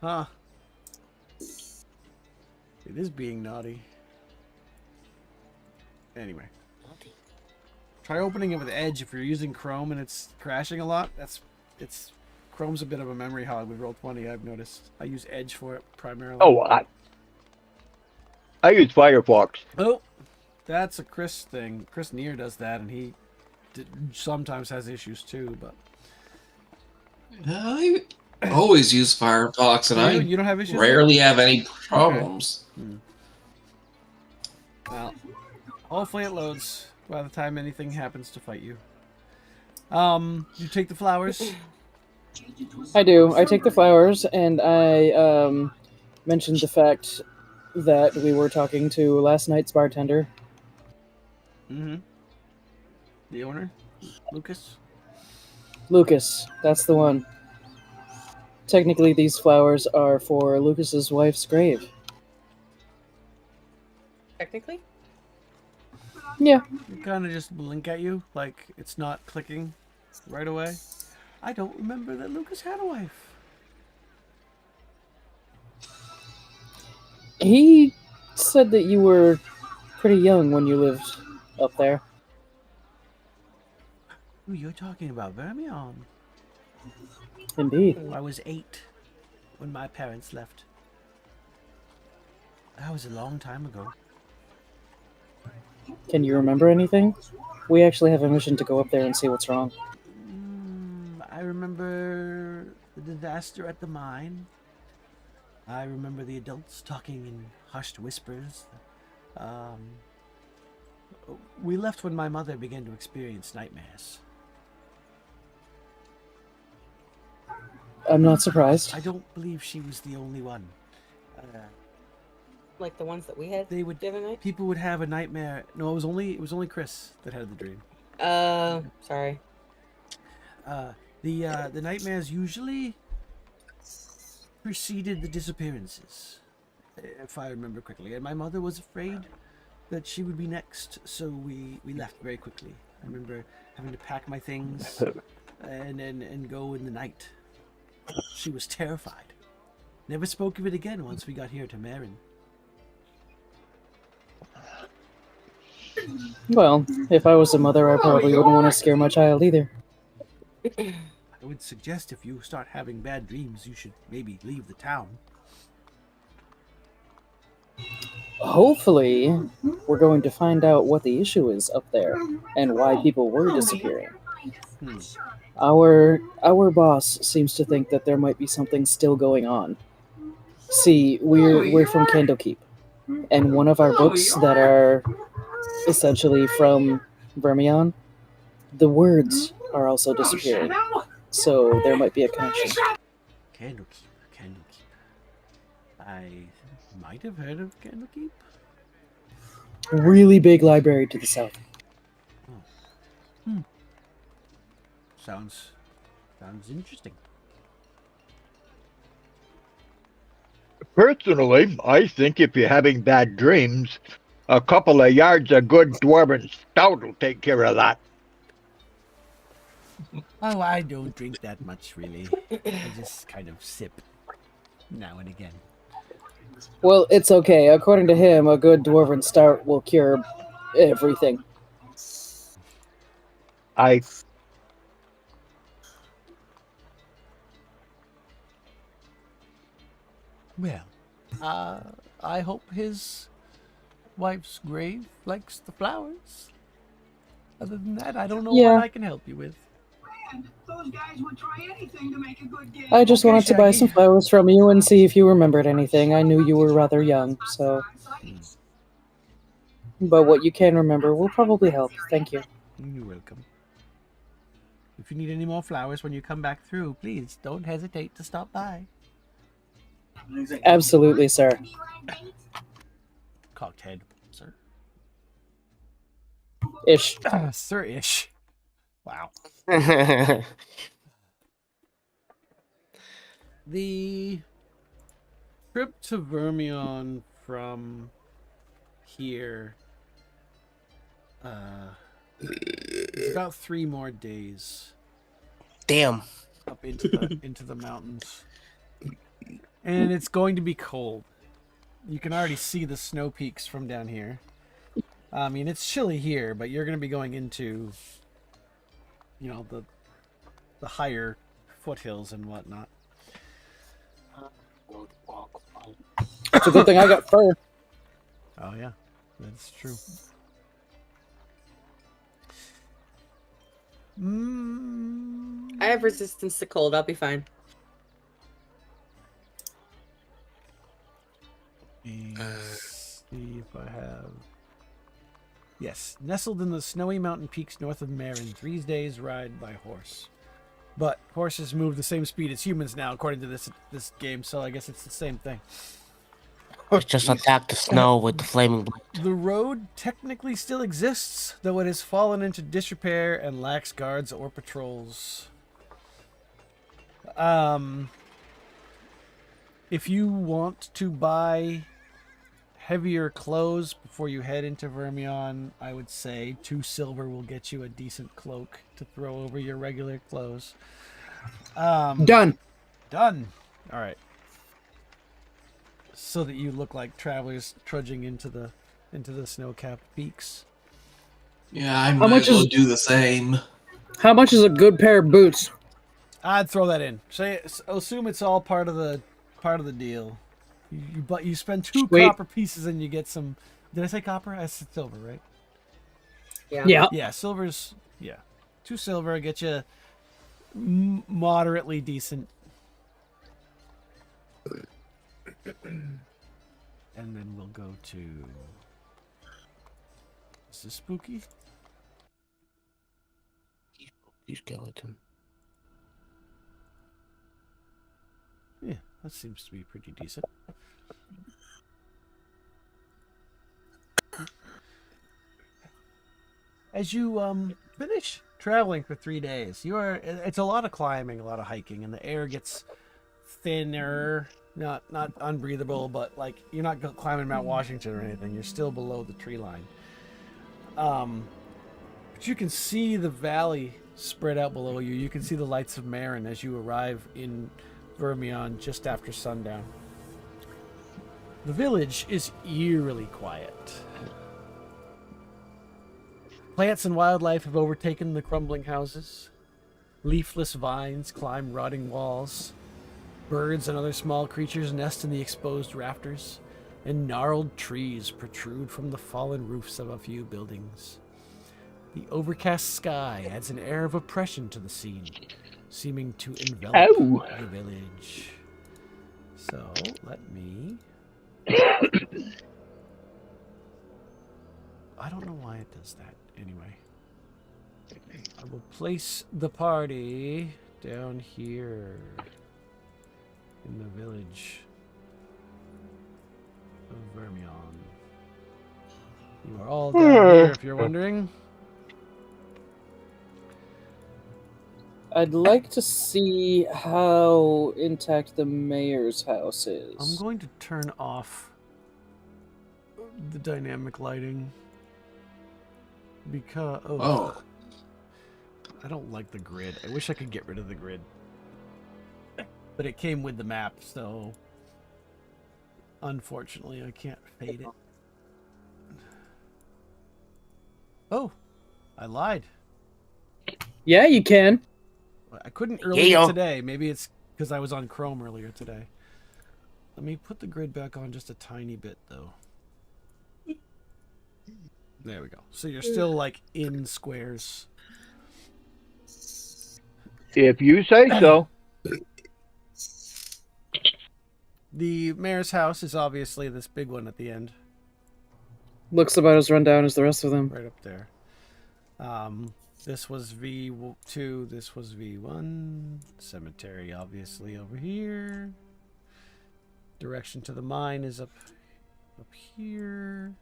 Huh. It is being naughty. Anyway. Try opening it with Edge if you're using Chrome and it's crashing a lot. Chrome's a bit of a memory hog with Roll20, I've noticed. I use Edge for it primarily. Oh, I use Firefox. Oh, that's a Chris thing. Chris Neer does that, and he sometimes has issues too. But I always use Firefox, and you don't have issues. Rarely have any problems. Okay. Well, hopefully it loads by the time anything happens to fight you. You take the flowers. I do. I take the flowers, and I mentioned the fact that we were talking to last night's bartender. Mm-hmm. The owner, Lucas. Lucas, that's the one. Technically, these flowers are for Lucas's wife's grave. Technically? Yeah. They kind of just blink at you like it's not clicking right away. I don't remember that Lucas had a wife. He said that you were pretty young when you lived up there. Who you're talking about, Vermion? Indeed. I was 8 when my parents left. That was a long time ago. Can you remember anything? We actually have a mission to go up there and see what's wrong. I remember the disaster at the mine. I remember the adults talking in hushed whispers. We left when my mother began to experience nightmares. I'm not surprised. I don't believe she was the only one. Like the ones that we had They would. the other night? People would have a nightmare. No, it was only Chris that had the dream. Sorry. The nightmares usually preceded the disappearances, if I remember correctly. And my mother was afraid that she would be next, so we left very quickly. I remember having to pack my things and go in the night. She was terrified. Never spoke of it again once we got here to Marin. Well, if I was a mother, I probably wouldn't want to scare my child either. I would suggest if you start having bad dreams, you should maybe leave the town. Hopefully, we're going to find out what the issue is up there and why people were disappearing. Our boss seems to think that there might be something still going on. See, we're from Candlekeep, and one of our books that are essentially from Vermion, the words are also disappearing. So there might be a connection. Candlekeep. I might have heard of Candlekeep. Really big library to the south. Sounds interesting. Personally, I think if you're having bad dreams, a couple of yards of good dwarven stout will take care of that. Oh, I don't drink that much, really. I just kind of sip now and again. Well, it's okay. According to him, a good dwarven stout will cure everything. Well, I hope his wife's grave likes the flowers. Other than that, I don't know what I can help you with. Those guys would try anything to make a good game. I just wanted to buy some flowers from you and see if you remembered anything. I knew you were rather young, so... But what you can remember will probably help. Thank you. You're welcome. If you need any more flowers when you come back through, please don't hesitate to stop by. Absolutely, sir. Cocked head, sir. Ish. Sir-ish. Wow. The trip to Vermion from here is about 3 more days. Damn. Up into the mountains. And it's going to be cold. You can already see the snow peaks from down here. I mean, it's chilly here, but you're going to be going into, you know, the higher foothills and whatnot. It's a good thing I got fur. Oh, yeah. That's true. I have resistance to cold. I'll be fine. See if I have... Yes. Nestled in the snowy mountain peaks north of Marin, 3 days ride by horse. But horses move the same speed as humans now, according to this game, so I guess it's the same thing. Just attack the snow with the flaming blade. The road technically still exists, though it has fallen into disrepair and lacks guards or patrols. If you want to buy heavier clothes before you head into Vermion, I would say 2 silver will get you a decent cloak to throw over your regular clothes. Done. Done. All right. So that you look like travelers trudging into the snow-capped peaks. Yeah, I might as well do the same. How much is a good pair of boots? I'd throw that in. Assume it's all part of the deal. You spend 2 copper pieces and you get some. Did I say copper? I said silver, right? Yeah. Yeah, silver's 2 silver get you moderately decent. And then we'll go to This is spooky. Skeleton. Yeah, that seems to be pretty decent. As you finish traveling for 3 days, it's a lot of climbing, a lot of hiking, and the air gets thinner, not unbreathable, but like you're not climbing Mount Washington or anything. You're still below the tree line. But you can see the valley spread out below you. You can see the lights of Marin as you arrive in Vermion just after sundown. The village is eerily quiet. Plants and wildlife have overtaken the crumbling houses. Leafless vines climb rotting walls. Birds and other small creatures nest in the exposed rafters, and gnarled trees protrude from the fallen roofs of a few buildings. The overcast sky adds an air of oppression to the scene, seeming to envelop the village. So, let me... I don't know why it does that. Anyway. I will place the party down here in the village of Vermion. You are all down here, if you're wondering. I'd like to see how intact the mayor's house is. I'm going to turn off the dynamic lighting because I don't like the grid. I wish I could get rid of the grid, but it came with the map, so unfortunately I can't fade it. Oh, I lied. Yeah, you can. I couldn't earlier today. Maybe it's because I was on Chrome earlier today. Let me put the grid back on just a tiny bit, though. There we go. So you're still, like, in squares. If you say so. The mayor's house is obviously this big one at the end. Looks about as run down as the rest of them. Right up there. This was V2, this was V1. Cemetery, obviously, over here. Direction to the mine is up here.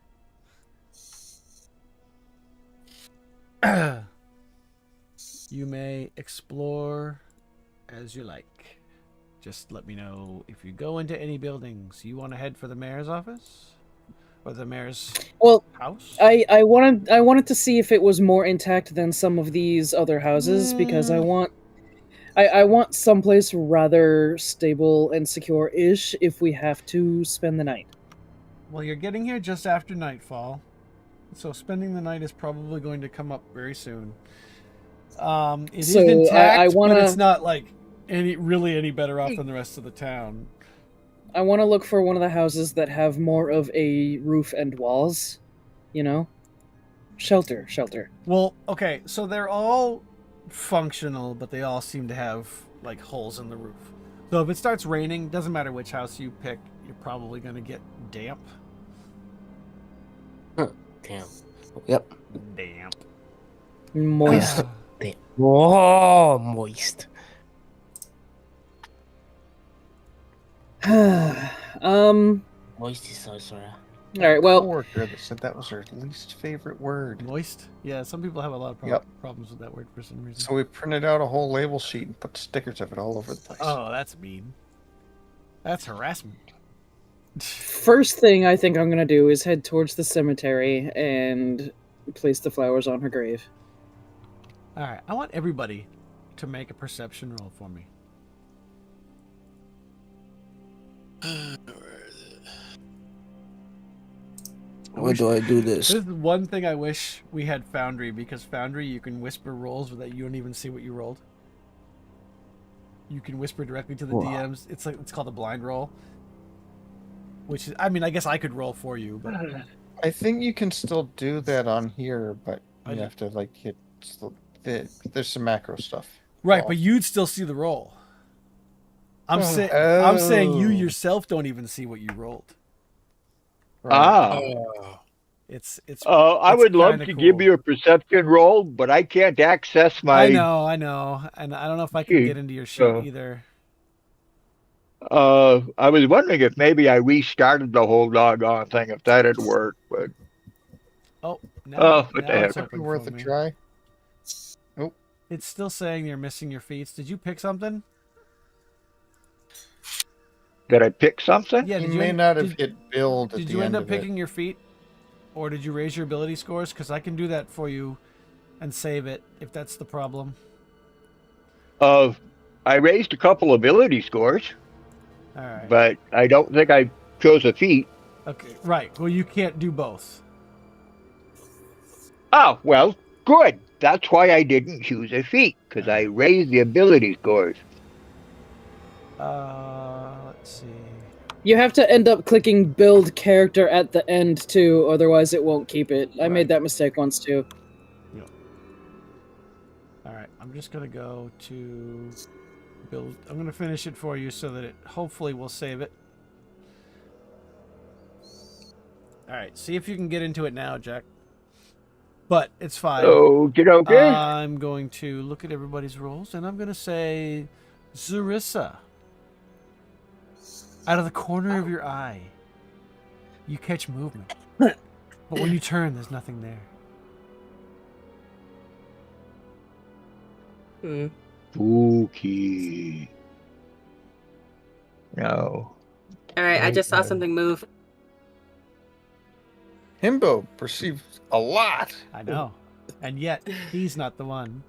You may explore as you like. Just let me know if you go into any buildings. You want to head for the mayor's office? Or the mayor's house? I wanted to see if it was more intact than some of these other houses because I want someplace rather stable and secure-ish if we have to spend the night. Well, you're getting here just after nightfall, so spending the night is probably going to come up very soon. It is intact, but it's not like any better off than the rest of the town. I want to look for one of the houses that have more of a roof and walls, you know? Shelter. Well, okay, so they're all functional, but they all seem to have, like, holes in the roof. So if it starts raining, doesn't matter which house you pick, you're probably going to get damp. Damn. Yep. Damp. Moist. Damn. Oh, moist. Moist is so sorry. All right, well, Coworker that said that was her least favorite word. Moist? Yeah, some people have a lot of problems with that word for some reason. So we printed out a whole label sheet and put stickers of it all over the place. Oh, that's mean. That's harassment. first thing I think I'm gonna do is head towards the cemetery and place the flowers on her grave. All right, I want everybody to make a perception roll for me. Where do I do this? This is one thing I wish we had Foundry, because Foundry you can whisper rolls that you don't even see what you rolled. You can whisper directly to the DMs. It's called a blind roll. Which is, I mean, I guess I could roll for you, but I think you can still do that on here, but you have to like hit. There's some macro stuff. Right, but you'd still see the roll. I'm saying you yourself don't even see what you rolled. Right. I would love kinda to give cool. you a perception roll, but I can't access my. I know, and I don't know if I can sheet. get into your sheet So, either. I was wondering if maybe I restarted the whole doggone thing, if that'd work. But Oh, oh, what the now it's heck? Might be open worth for a me. try. Oh, It's still saying you're missing your feats. Did you pick something? Did I pick something? Yeah. you Did you may end, not have did, hit build at did the you end end up of it. picking your feat, or did you raise your ability scores? Because I can do that for you, and save it if that's the problem. I raised a couple ability scores, All right. but I don't think I chose a feat. Okay. Right. Well, you can't do both. Oh, well, good. That's why I didn't choose a feat, because I raised the ability scores. Let's see. You have to end up clicking build character at the end too, otherwise it won't keep it. I made that mistake once too. Yep. All right. I'm just gonna go to build. I'm gonna finish it for you so that it hopefully will save it. All right. See if you can get into it now, Jack. But it's fine. Okie dokie. I'm going to look at everybody's rolls, and I'm going to say, Zarissa, out of the corner of your eye, you catch movement. But when you turn, there's nothing there. Spooky. No. All right, I just saw something move. Himbo perceives a lot. I know. And yet, he's not the one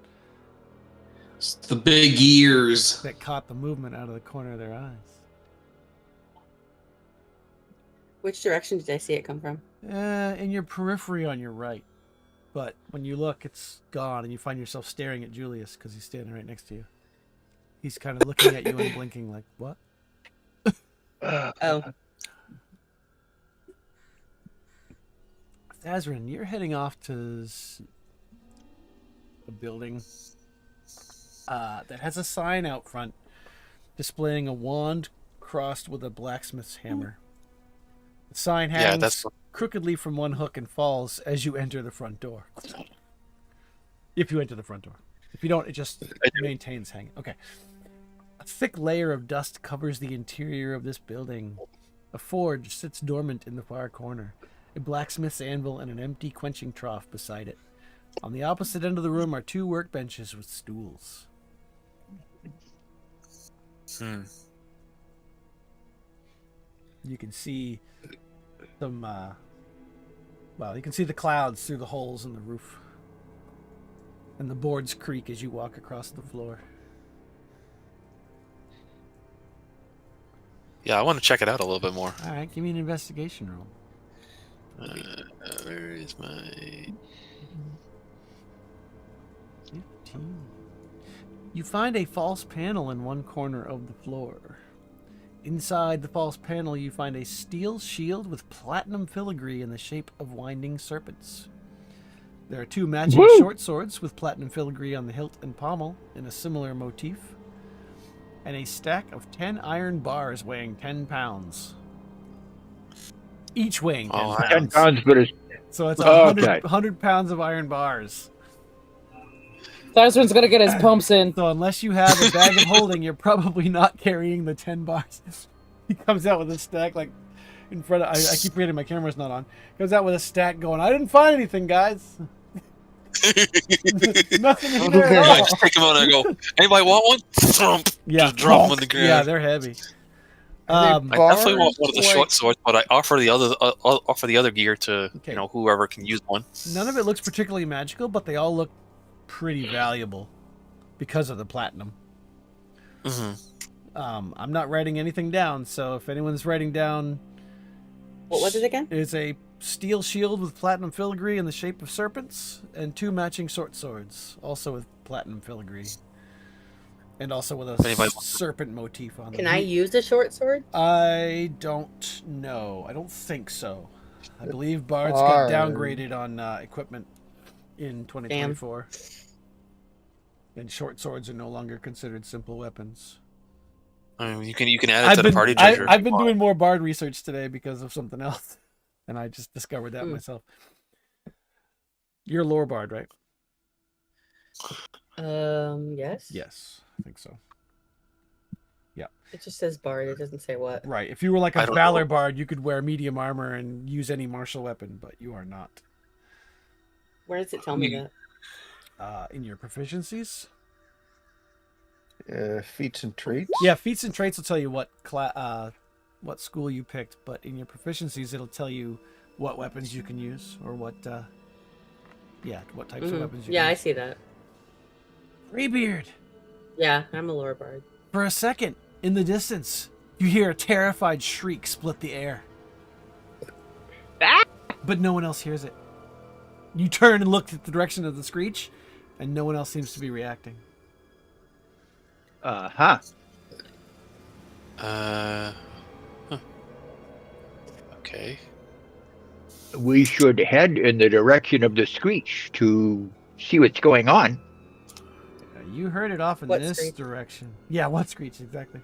It's the big ears. that caught the movement out of the corner of their eyes. Which direction did I see it come from? In your periphery on your right. But when you look, it's gone, and you find yourself staring at Julius because he's standing right next to you. He's kind of looking at you and blinking like, what? Oh. Azrin, you're heading off to a building that has a sign out front displaying a wand crossed with a blacksmith's hammer. The sign hangs crookedly from one hook and falls as you enter the front door. If you enter the front door. If you don't, it just maintains hanging. Okay. A thick layer of dust covers the interior of this building. A forge sits dormant in the far corner. A blacksmith's anvil and an empty quenching trough beside it. On the opposite end of the room are two workbenches with stools. You can see some, you can see the clouds through the holes in the roof. And the boards creak as you walk across the floor. Yeah, I want to check it out a little bit more. All right, give me an investigation roll. Where is my... 15. You find a false panel in one corner of the floor. Inside the false panel, you find a steel shield with platinum filigree in the shape of winding serpents. There are two matching short swords with platinum filigree on the hilt and pommel in a similar motif, and a stack of 10 iron bars weighing 10 pounds. Each weighing 10 pounds. 10 pounds, but it's... So it's 100 pounds of iron bars. Tharsman's gonna get his pumps in. So unless you have a bag of holding, you're probably not carrying the 10 bars. He comes out with a stack like in front of... I keep forgetting my camera's not on. Comes out with a stack going, I didn't find anything, guys. Nothing in there at all. I just take them out and I go, anybody want one? Thump. Yeah, Just drop them on the ground. Yeah, they're heavy. I definitely want one of the short swords, but I offer the other gear to whoever can use one. None of it looks particularly magical, but they all look pretty valuable because of the platinum. I'm not writing anything down, so if anyone's writing down... What was it again? It's a steel shield with platinum filigree in the shape of serpents, and two matching short swords, also with platinum filigree. And also with a serpent motif on them. Can I use a short sword? I don't know. I don't think so. I believe bards got downgraded on equipment in 2024. And short swords are no longer considered simple weapons. I mean, you can add it to the party treasure. I've been doing more bard research today because of something else. And I just discovered that myself. You're a lore bard, right? Yes. Yes, I think so. Yeah. It just says bard. It doesn't say what. Right. If you were like I a don't valor know. bard, you could wear medium armor and use any martial weapon, but you are not. Where does it tell me that? In your proficiencies? Feats and traits. Yeah, feats and traits will tell you what school you picked, but in your proficiencies, it'll tell you what weapons you can use or what types of weapons you can I use. see that. Greybeard. Yeah, I'm a lore bard. For a second, in the distance, you hear a terrified shriek split the air. But no one else hears it. You turn and look at the direction of the screech, and no one else seems to be reacting. Uh-huh. Okay. We should head in the direction of the screech to see what's going on. You heard it off in What this screech? direction. Yeah, what screech exactly?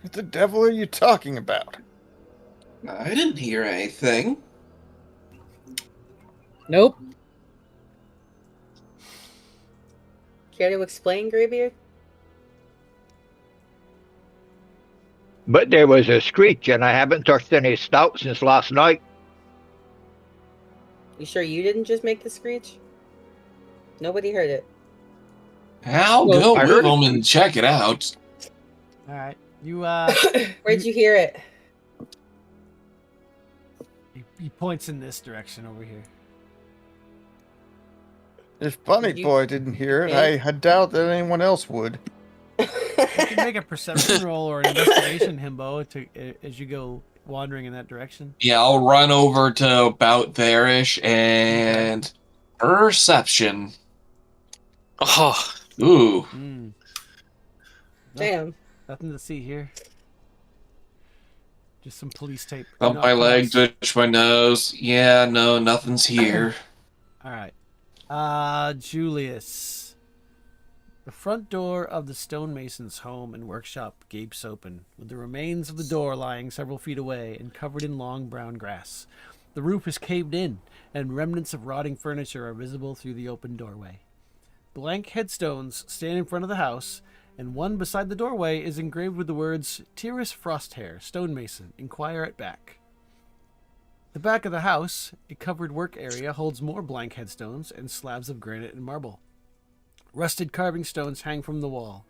What the devil are you talking about? I didn't hear anything. Nope. Care to explain, Greybeard? But there was a screech, and I haven't touched any stout since last night. You sure you didn't just make the screech? Nobody heard it. I'll Well, go I with heard them and check it out. All right. You Where'd you hear it? he points in this direction over here. If Bunny You- Boy didn't hear it, Okay. I doubt that anyone else would. You can make a perception roll or an investigation, Himbo, as you go wandering in that direction. Yeah, I'll run over to about there-ish and perception. Oh, Ooh. Mm. Damn. Nothing to see here. Just some police tape. Bump Not my leg, close. touch my nose. Yeah, no, nothing's here. All right. Julius. The front door of the stonemason's home and workshop gapes open, with the remains of the door lying several feet away and covered in long brown grass. The roof is caved in, and remnants of rotting furniture are visible through the open doorway. Blank headstones stand in front of the house, and one beside the doorway is engraved with the words, Tyrus Frosthair, stonemason, inquire at back. The back of the house, a covered work area, holds more blank headstones and slabs of granite and marble. Rusted carving stones hang from the wall.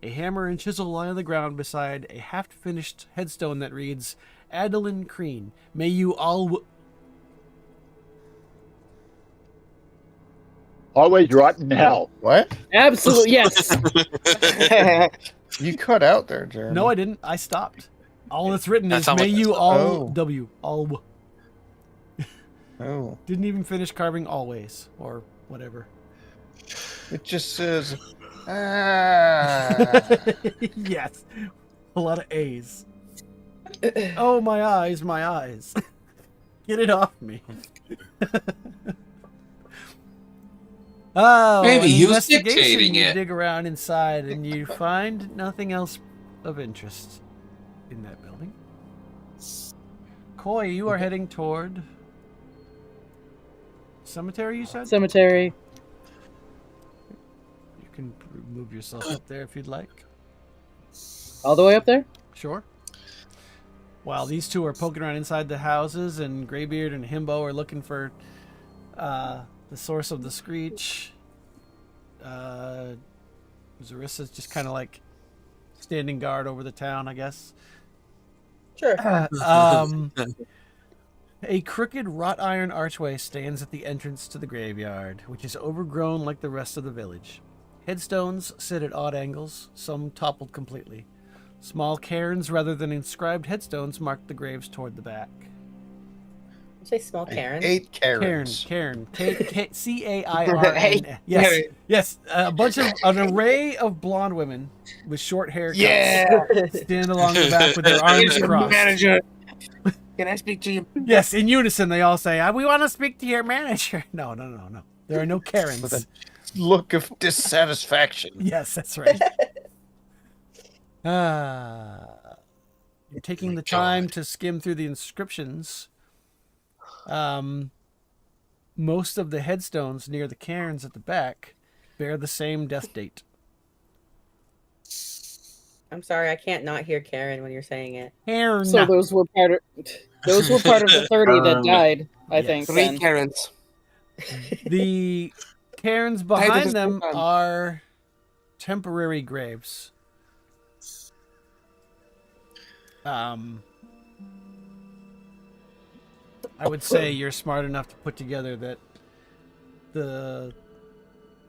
A hammer and chisel lie on the ground beside a half-finished headstone that reads, Adeline Crean, may you all... Always rotten hell. What? Absolutely, yes. You cut out there, Jeremy. No, I didn't. I stopped. All that's written That's is, how may much- you all... Oh. W. All... Oh. Didn't even finish carving always, or whatever. It just says, ah. Yes. A lot of A's. Oh, my eyes, my eyes. Get it off me. Oh, Maybe an he was investigation. dictating You it. dig around inside and you find nothing else of interest in that building. Koi, you are heading toward cemetery, you said? Cemetery. You can move yourself up there if you'd like. All the way up there? Sure. While these two are poking around inside the houses and Greybeard and Himbo are looking for the source of the screech, Zarissa's just kind of like standing guard over the town, I guess. Sure. A crooked wrought iron archway stands at the entrance to the graveyard, which is overgrown like the rest of the village. Headstones sit at odd angles, some toppled completely. Small cairns rather than inscribed headstones mark the graves toward the back. You say small Karen? 8 Cairn, Karens. Cairn, Cairn. Yes, yes, an array of blonde women with short haircuts stand along the back with their arms crossed. Manager, can I speak to you? Yes, in unison they all say, "We want to speak to your manager." No. There are no Karens. With a look of dissatisfaction. Yes, that's right. You're taking the time to skim through the inscriptions. most of the headstones near the cairns at the back bear the same death date. I'm sorry, I can't not hear Karen when you're saying it. Cairn. So those were part of the 30 that died, I think. Three Then. Karens. The cairns behind them are temporary graves. I would say you're smart enough to put together that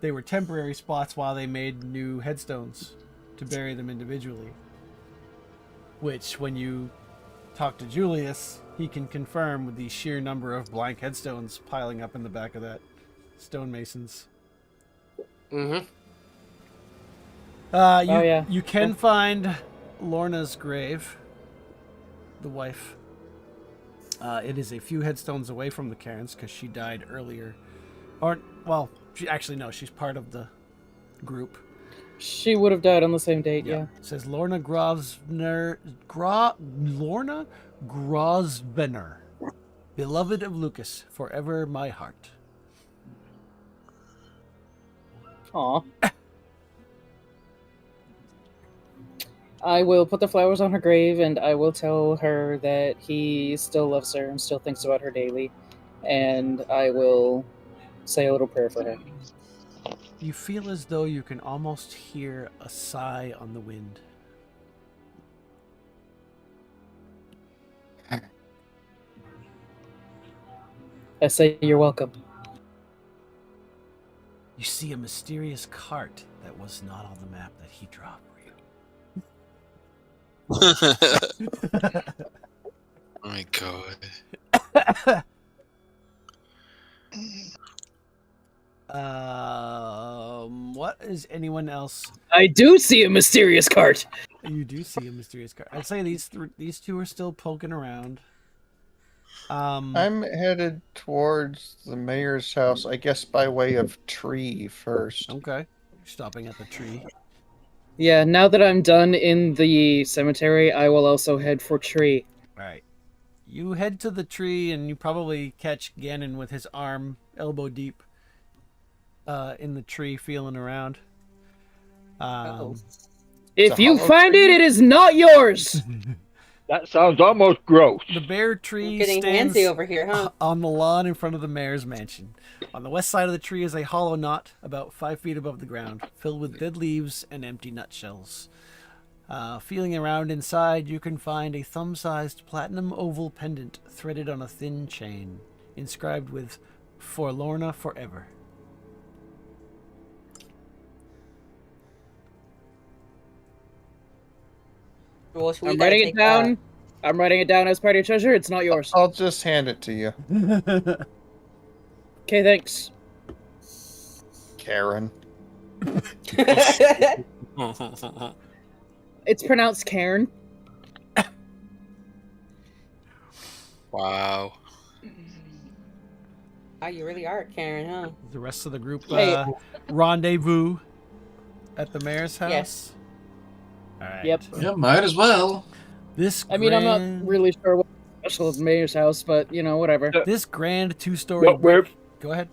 they were temporary spots while they made new headstones to bury them individually. Which, when you talk to Julius, he can confirm with the sheer number of blank headstones piling up in the back of that stonemasons. Mm-hmm. You can find Lorna's grave, the wife. It is a few headstones away from the cairns because she died earlier. She's part of the group. She would have died on the same date, yeah. It says Lorna Grosvenor, beloved of Lucas, forever my heart. Aw. I will put the flowers on her grave, and I will tell her that he still loves her and still thinks about her daily. And I will say a little prayer for her. You feel as though you can almost hear a sigh on the wind. I say you're welcome. You see a mysterious cart that was not on the map that he dropped for you. Oh my god. What is anyone else? I do see a mysterious cart. You do see a mysterious cart. I'd say these two are still poking around. I'm headed towards the mayor's house, I guess by way of tree first. Okay. Stopping at the tree. Yeah, now that I'm done in the cemetery, I will also head for tree. Alright. You head to the tree and you probably catch Gannon with his arm elbow deep in the tree feeling around. If you find it, it is not yours! That sounds almost gross. The bare tree Getting stands handsy over here, huh? on the lawn in front of the mayor's mansion. On the west side of the tree is a hollow knot about 5 feet above the ground, filled with dead leaves and empty nutshells. Feeling around inside, you can find a thumb-sized platinum oval pendant threaded on a thin chain, inscribed with "For Lorna Forever." Well, I'm writing it down. I'm writing it down as part of your treasure. It's not yours. I'll just hand it to you. Okay, thanks. Karen. It's pronounced Cairn. Wow. Oh, you really are Karen, huh? The rest of the group Hey. rendezvous at the mayor's house. Yes. All right. Yep. Yeah, might as well. I mean, I'm not really sure what's special at the mayor's house, but, you know, whatever. This grand 2-story... We're Go ahead.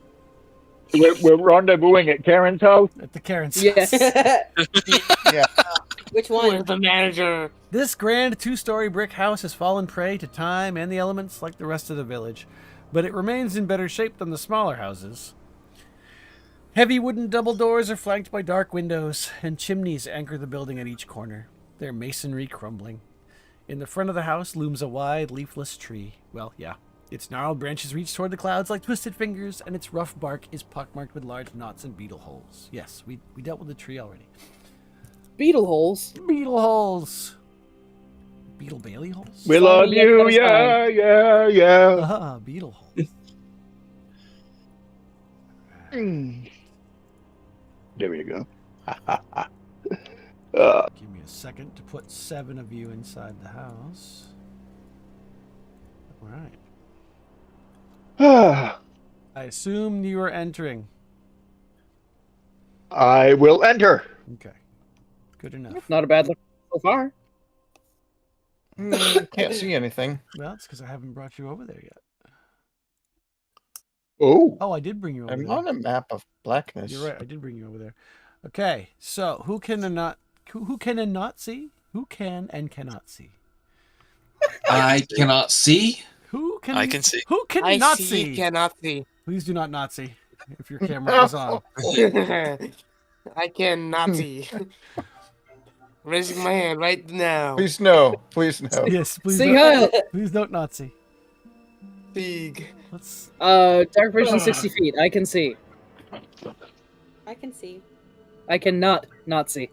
rendezvousing at Karen's house? At the Karen's Yes. Yeah. Which one? Where's the manager? This grand 2-story brick house has fallen prey to time and the elements like the rest of the village, but it remains in better shape than the smaller houses. Heavy wooden double doors are flanked by dark windows, and chimneys anchor the building at each corner, their masonry crumbling. In the front of the house looms a wide, leafless tree. Well, yeah. Its gnarled branches reach toward the clouds like twisted fingers, and its rough bark is pockmarked with large knots and beetle holes. Yes, we dealt with the tree already. Beetle holes. Beetle holes! Beetle Bailey holes? We love you, yeah, yeah, yeah. Ah, beetle holes. There we go. Give me a second to put 7 of you inside the house. All right. I assume you are entering. I will enter. Okay. Good enough. Not a bad look so far. Can't see anything. Well, it's because I haven't brought you over there yet. Oh. Oh, I did bring you over I'm there. on a map of blackness. You're right. I did bring you over there. Okay, so who can and not see? Who can and cannot see? I cannot see. Who can? I can see. Who can I not see, see? cannot see. Please do not see if your camera is on. I cannot see. Raising my hand right now. Please no. Please no. Yes, please. See Don't, how please don't not see. Big. Let's. dark vision 60 feet. I can see. I can see. I cannot not see.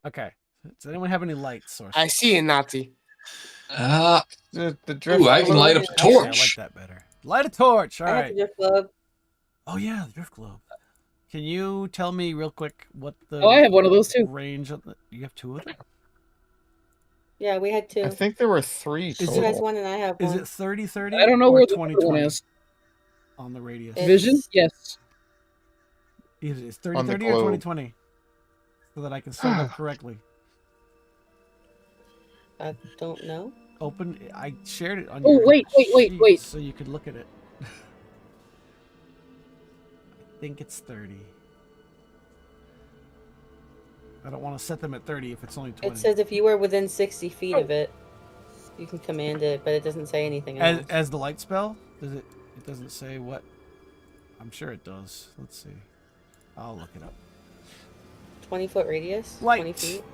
Okay. Does anyone have any light sources? I see a Nazi. The drift Ooh, I can light up a Actually, I like torch. that better. Light a torch. All I have right. the drift globe. Oh yeah, the drift globe. Can you tell me real quick what the? Oh, I have one of those too. Range of the, you have two of them. Yeah, we had two. I think there were 3 Is You total. guys one and I have Is one. it 30-30? I don't know or where the 20 other one is. on the radius? It's- Vision? Yes. Is it On the 30-30 or globe. 20-20? So that I can set it up correctly. I don't know. Open. I shared it on Oh, your wait, sheet wait. so you could look at it. I think it's 30. I don't want to set them at 30 if it's only 20. It says if you were within 60 feet of it, you can command it, but it doesn't say anything else. As the light spell? Does it? It doesn't say what. I'm sure it does. Let's see. I'll look it up. 20-foot radius? Light. 20 feet?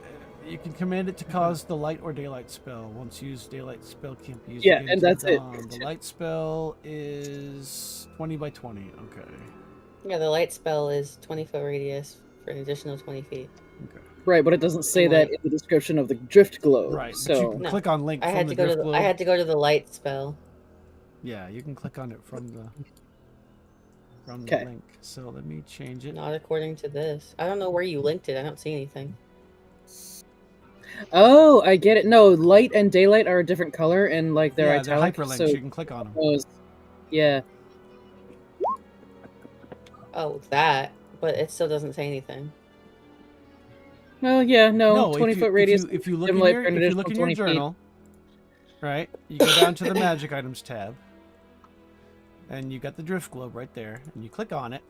You can command it to cause the light or daylight spell. Once used, daylight spell can't be used. Yeah, again and till that's it. dawn. The light spell is 20 by 20. Okay. Yeah, the light spell is 20-foot radius for an additional 20 feet. Okay. Right, but it doesn't say that in the description of the drift globe. Right. But So you can No. click on link I from had the to go to drift the globe. I had to go to the light spell. Yeah, you can click on it from the Okay. link. So let me change it. Not according to this. I don't know where you linked it. I don't see anything. Oh, I get it. No, light and daylight are a different color, and like they're Yeah, they're italic. hyperlinks. So You can click on them. yeah. Oh, that. But it still doesn't say anything. Well, yeah, no, 20 if you, foot radius. If you look dim in light your, for an if you look in additional your 20 feet. journal, right? You go down to the magic items tab, and you got the drift globe right there, and you click on it,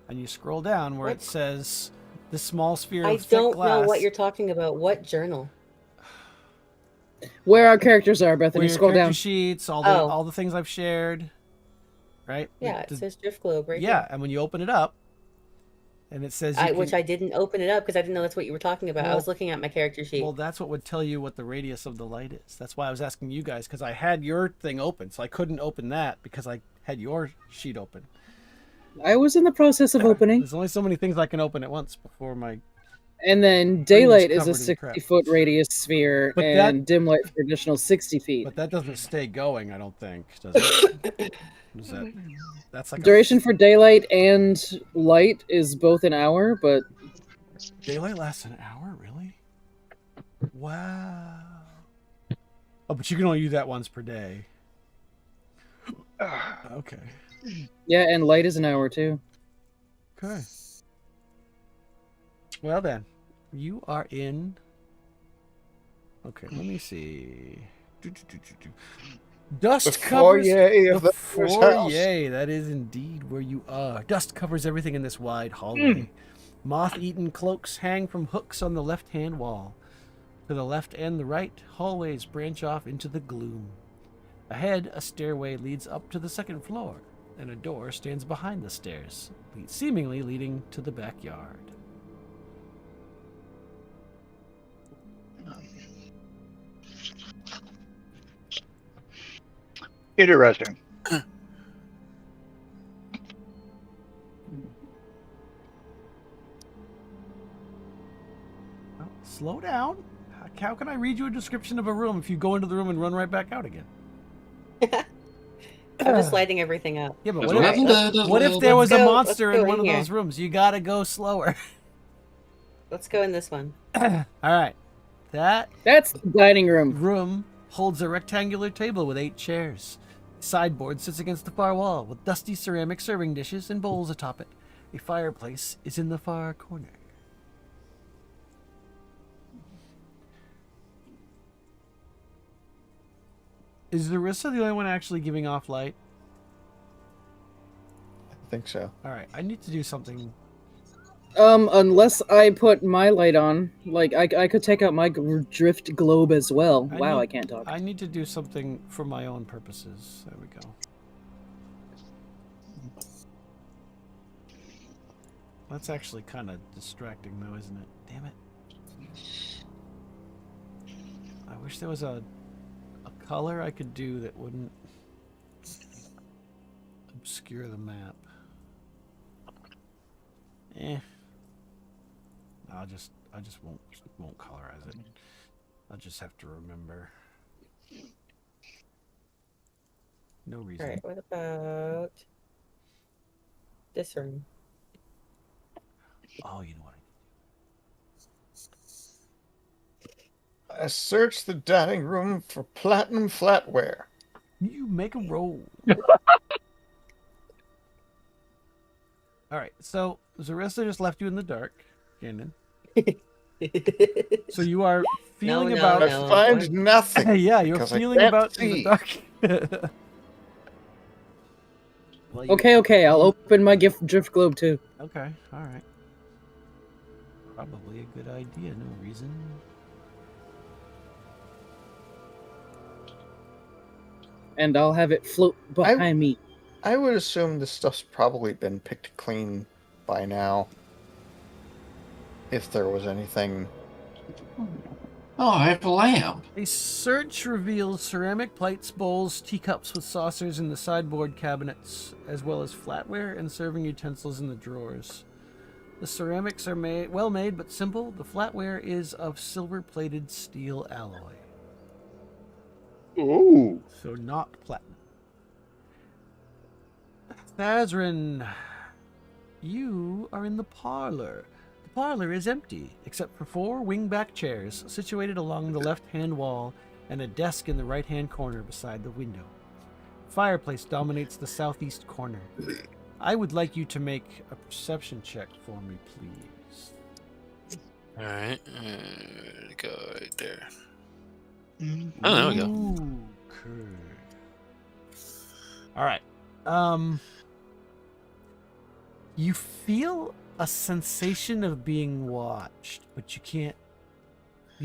and you scroll down where it What? says the small sphere I of thick don't glass. know what you're talking about. What journal? Where our characters are, Bethany. where your Scroll character down. sheets, all the things I've shared, right? Yeah, it says drift globe right yeah, here. and when you open it up, and it says you Which can- I didn't open it up because I didn't know that's what you were talking about. I was looking at my character sheet. Well, that's what would tell you what the radius of the light is. That's why I was asking you guys, because I had your thing open, so I couldn't open that because I had your sheet open. I was in the process of opening. There's only so many things I can open at once before my... And then daylight is a covered in crap. 60-foot radius sphere, But and that- dim light for additional 60 feet. But that doesn't stay going, I don't think, does it? Is that... That's like Duration for daylight and light is both an hour, but Daylight lasts an hour, really? Wow. Oh, but you can only use that once per day. Okay. yeah, and light is an hour too. Okay. Well then, you are in. Okay, let me see. Dust The covers foyer of the Emperor's house. foyer. That is indeed where you are. Dust covers everything in this wide hallway. Moth-eaten cloaks hang from hooks on the left-hand wall. To the left and the right, hallways branch off into the gloom. Ahead, a stairway leads up to the second floor, and a door stands behind the stairs, seemingly leading to the backyard. Interesting. Well, slow down. How can I read you a description of a room if you go into the room and run right back out again? I'm just lighting everything up. Yeah, but That's what what if, happened. what if there was a go- monster let's in go one in of here. those rooms? You gotta go slower. Let's go in this one. All right. That That's the dining room. room holds a rectangular table with 8 chairs. Sideboard sits against the far wall with dusty ceramic serving dishes and bowls atop it. A fireplace is in the far corner. Is Larissa the only one actually giving off light? I think so. All right, I need to do something. Unless I put my light on, like I could take out my drift globe as well. I can't talk. I need to do something for my own purposes. There we go. That's actually kind of distracting, though, isn't it? Damn it. I wish there was a color I could do that wouldn't obscure the map. I just won't colorize it. I'll just have to remember. No reason. All right, what about this room? Oh, you know what? I searched the dining room for platinum flatware. You make a roll. All right, so Zarissa just left you in the dark, Shannon. So you are feeling about. I find nothing. Yeah, you're feeling about in the dark. Well, Okay, I'll open my drift globe too. Okay, all right. Probably a good idea. No reason. And I'll have it float behind me. I would assume this stuff's probably been picked clean by now. If there was anything. Oh, I have a lamp. A search reveals ceramic plates, bowls, teacups with saucers in the sideboard cabinets, as well as flatware and serving utensils in the drawers. The ceramics are well made but simple. The flatware is of silver-plated steel alloy. Ooh. So not platinum. Thazrin, you are in the parlor. The parlor is empty, except for 4 wing-back chairs situated along the left-hand wall and a desk in the right-hand corner beside the window. Fireplace dominates the southeast corner. I would like you to make a perception check for me, please. All right, go right there. Oh, there we go. Okay. All right. You feel a sensation of being watched, but you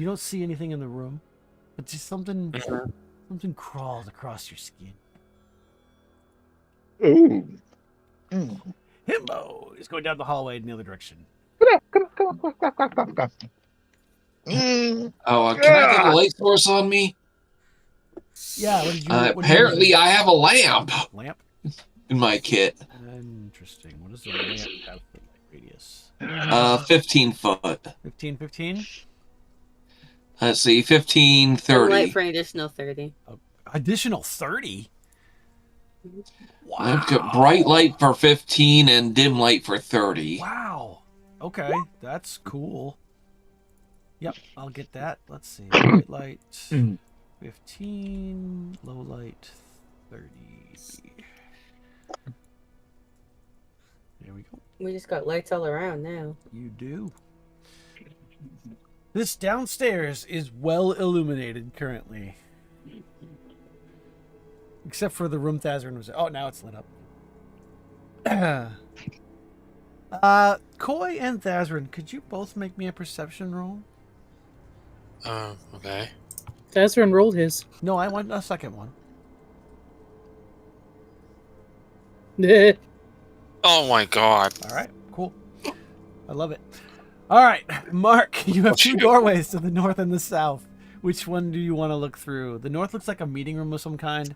don't see anything in the room. But just something crawls across your skin. Ooh. Himbo is going down the hallway in the other direction. Come on. Oh, can I get a light source on me? Yeah, what did you... Apparently, I have a lamp. Lamp? In my kit. Interesting. What does the lamp have for radius? 15 foot. 15? Let's see, 15, 30. Light for an additional 30. Additional 30? Wow. I've got bright light for 15 and dim light for 30. Wow. Okay, that's cool. Yep, I'll get that. Let's see. Bright light 15, low light 30. There we go. We just got lights all around now. You do. This downstairs is well illuminated currently. Except for the room Thazrin was... Oh, now it's lit up. Koi and Thazrin, could you both make me a perception roll? Okay. Thazrin rolled his. No, I want a second one. Oh my god. All right, cool. I love it. All right, Mark, you have 2 doorways to the north and the south. Which one do you want to look through? The north looks like a meeting room of some kind.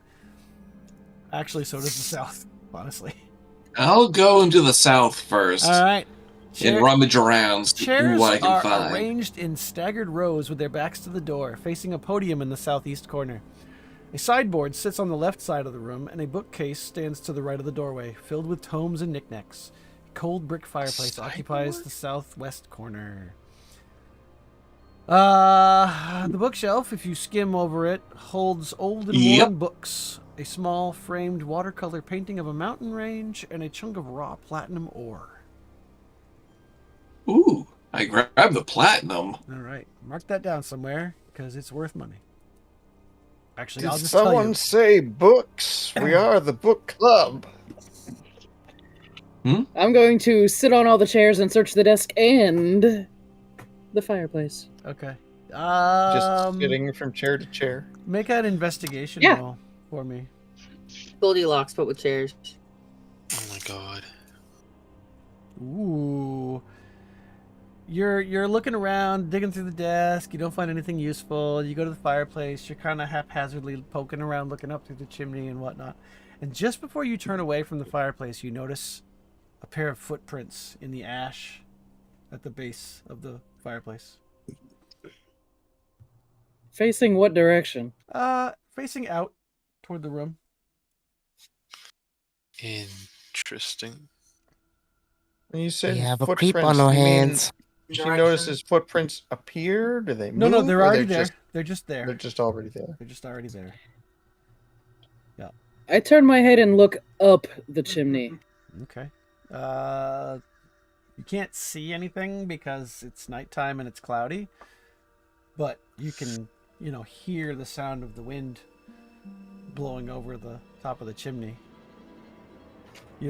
Actually, so does the south, honestly. I'll go into the south first. All right. And rummage around, see Chairs what I can are find. arranged in staggered rows with their backs to the door, facing a podium in the southeast corner. A sideboard sits on the left side of the room, and a bookcase stands to the right of the doorway, filled with tomes and knickknacks. A cold brick fireplace occupies the southwest corner. The bookshelf, if you skim over it, holds old and worn books, a small framed watercolor painting of a mountain range, and a chunk of raw platinum ore. Ooh, I grabbed the platinum. All right, mark that down somewhere because it's worth money. Actually, Did I'll just tell someone you. say books? We are the book club. I'm going to sit on all the chairs and search the desk and the fireplace. Okay. Just sitting from chair to chair. Make an investigation roll for me. Goldilocks, but with chairs. Oh my god. Ooh. You're looking around, digging through the desk. You don't find anything useful. You go to the fireplace. You're kind of haphazardly poking around, looking up through the chimney and whatnot. And just before you turn away from the fireplace, you notice a pair of footprints in the ash at the base of the fireplace. Facing what direction? Facing out toward the room. Interesting. When you said We have a footprints, creep on our you mean hands. she notices footprints appear? Do they move? No, they're or already there. Just, they're just there. they're just already there. They're just already there. Yeah. I turn my head and look up the chimney. Okay. You can't see anything because it's nighttime and it's cloudy, but you can, hear the sound of the wind blowing over the top of the chimney.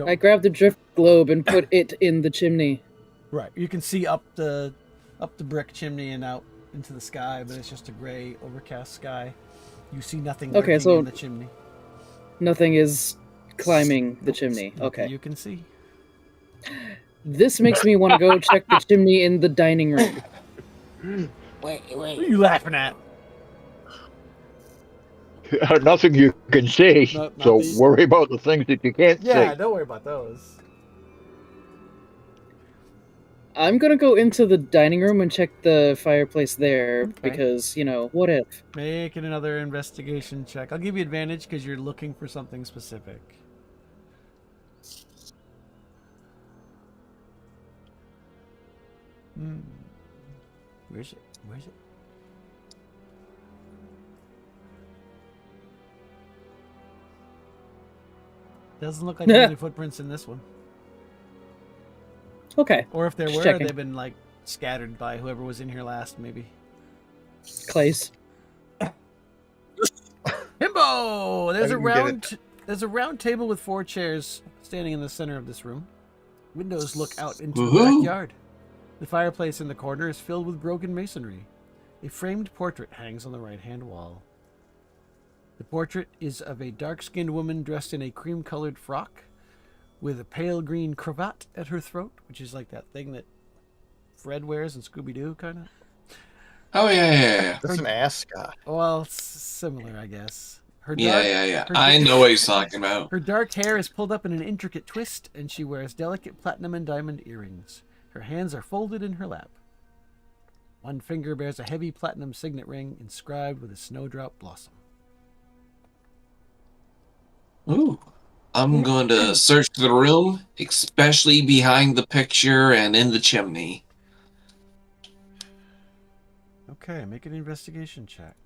I grab the drift globe and put it in the chimney. Right. You can see up the brick chimney and out into the sky, but it's just a gray, overcast sky. You see nothing Okay, so in the chimney. Nothing is climbing the chimney. Okay. You can see. This makes me want to go check the chimney in the dining room. Wait. What are you laughing at? Nothing you can see, Not so these. worry about the things that you can't Yeah, see. don't worry about those. I'm gonna go into the dining room and check the fireplace there Okay. because, what if? Make it another investigation check. I'll give you advantage because you're looking for something specific. Where's it? Doesn't look like there are any footprints in this one. Okay. Or if there Just were, checking. they've been scattered by whoever was in here last, maybe. Clays. Himbo! There's I a didn't get round. There's a round table with 4 chairs standing in the center of this room. Windows look out into the Woohoo. backyard. The fireplace in the corner is filled with broken masonry. A framed portrait hangs on the right-hand wall. The portrait is of a dark-skinned woman dressed in a cream-colored frock with a pale green cravat at her throat, which is like that thing that Fred wears in Scooby-Doo, kind of. Oh yeah. That's an ascot. Well, it's similar, I guess. Yeah. I know what he's talking about. Her dark hair is pulled up in an intricate twist, and she wears delicate platinum and diamond earrings. Her hands are folded in her lap. One finger bears a heavy platinum signet ring inscribed with a snowdrop blossom. Ooh. I'm going to search the room, especially behind the picture and in the chimney. Okay, make an investigation check.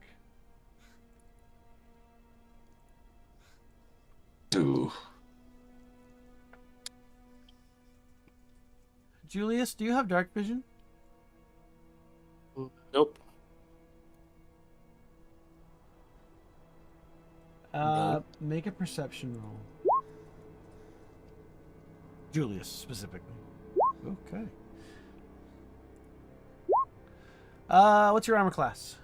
Ooh. Julius, do you have dark vision? Nope. Make a perception roll. Julius, specifically. Okay. What's your armor class?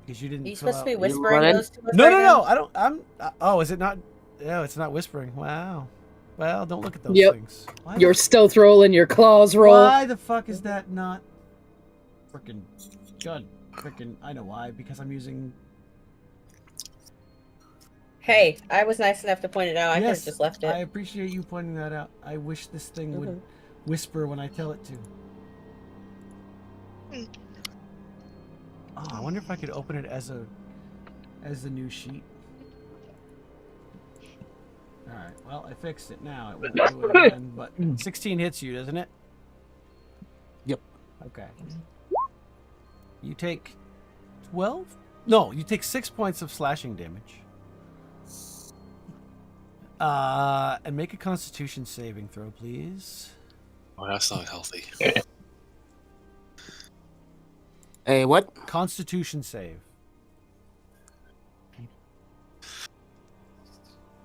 Because you didn't. Are you fill supposed to be out- whispering running? those to us? No, right no, now? no. I don't. Oh, is it not? No, it's not whispering. Wow. Well, don't look at those Yep. things. Why Your stealth roll and your claws roll. Why the fuck is that not? Frickin' God. Frickin'. I know why. Because I'm using. Hey, I was nice enough to point it out. I could Yes, have just left it. I appreciate you pointing that out. I wish this thing would whisper when I tell it to. Oh, I wonder if I could open it as a new sheet. All right. Well, I fixed it now. It won't do it again, but 16 hits you, doesn't it? Yep. Okay. You take 12? No, you take 6 points of slashing damage. And make a Constitution saving throw, please. Oh, that's not healthy. Hey, what? Constitution save.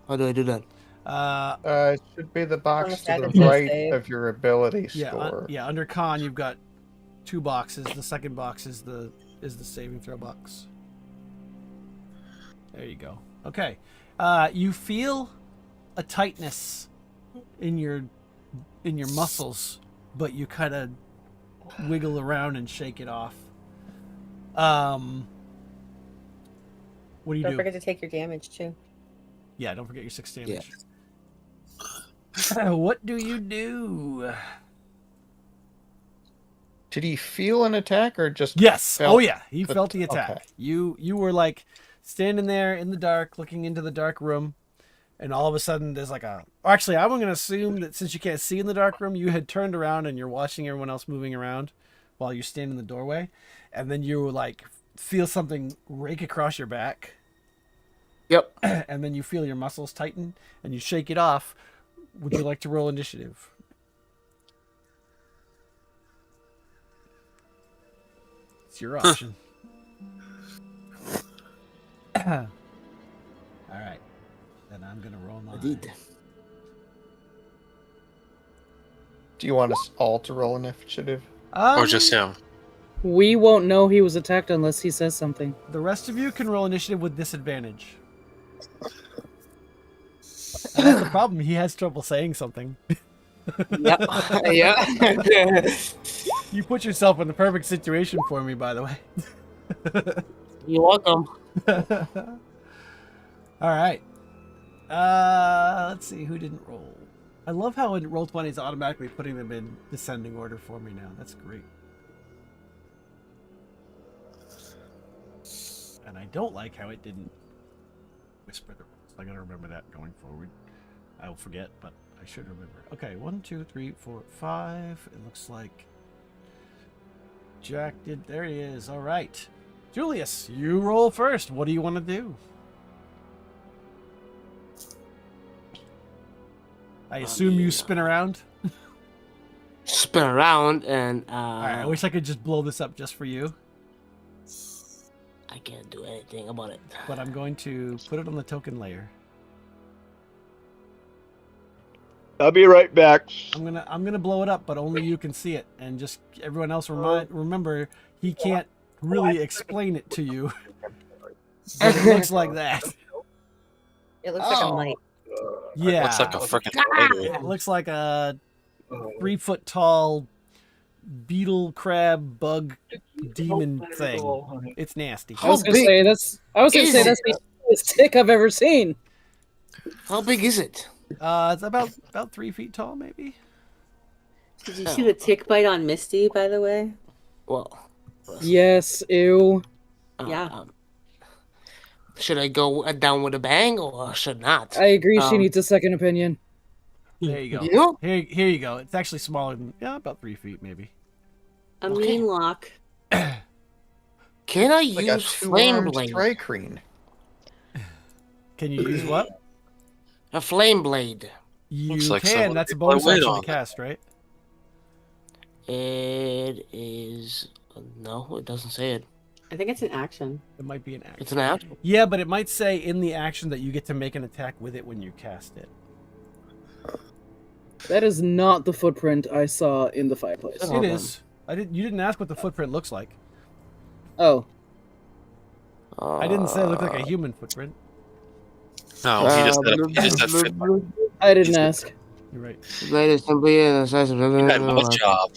How do I do that? It should be the box to side the that says right save. of your ability Yeah, score. under con you've got 2 boxes. The second box is the saving throw box. There you go. Okay. You feel a tightness in your muscles, but you kind of wiggle around and shake it off. What do you do? Don't forget to take your damage too. Yeah, don't forget your 6 damage. What do you do? Did he feel an attack or just? Yes. felt Oh yeah, he felt the attack. Okay. You were like standing there in the dark, looking into the dark room, and all of a sudden there's like a. Actually, I'm going to assume that since you can't see in the dark room, you had turned around and you're watching everyone else moving around while you're standing in the doorway, and then you like feel something rake across your back. Yep. And then you feel your muscles tighten and you shake it off. Would you like to roll initiative? It's your option. All right. Then I'm going to roll mine. Indeed. Do you want us all to roll initiative? Or just him? We won't know he was attacked unless he says something. The rest of you can roll initiative with disadvantage. And that's the problem. He has trouble saying something. Yep. Yeah. You put yourself in the perfect situation for me, by the way. You're welcome. All right. Let's see who didn't roll. I love how in Roll20 is automatically putting them in descending order for me now. That's great. And I don't like how it didn't whisper the rules. I gotta remember that going forward. I will forget, but I should remember. Okay, 1, 2, 3, 4, 5. It looks like Jack did. There he is. All right. Julius, you roll first. What do you want to do? I assume you spin around. Spin around and All right, I wish I could just blow this up just for you, I can't do anything about it. but I'm going to put it on the token layer. I'll be right back. I'm gonna blow it up, but only you can see it, and just everyone else remember he can't really explain it to you. But it looks like that. It looks like a mite. Yeah, Looks like a freaking spider. it looks like a 3-foot tall beetle crab bug demon thing. It's nasty. I was gonna big say that's the biggest tick I've ever seen. How big is it? It's about 3 feet tall, maybe. Did you see the tick bite on Misty, by the way? Well, Yes, ew. Yeah. Should I go down with a bang or should not? I agree. She needs a second opinion. There you go. You know? Here you go. It's actually smaller than about 3 feet, maybe. A mean lock. Can I Like a use flame two-armed blade? Tricreen. Can you use what? A flame blade. You Looks like can. someone That's a put bonus weight action on to cast, right? It is. No, it doesn't say it. I think it's an action. It might be an action. It's an action. Yeah, but it might say in the action that you get to make an attack with it when you cast it. That is not the footprint I saw in the fireplace. It is. You didn't ask what the footprint looks like. Oh, I didn't say it looked like a human footprint. No, he just said fit. I didn't ask. You're right. Blade is simply the size of He had one job.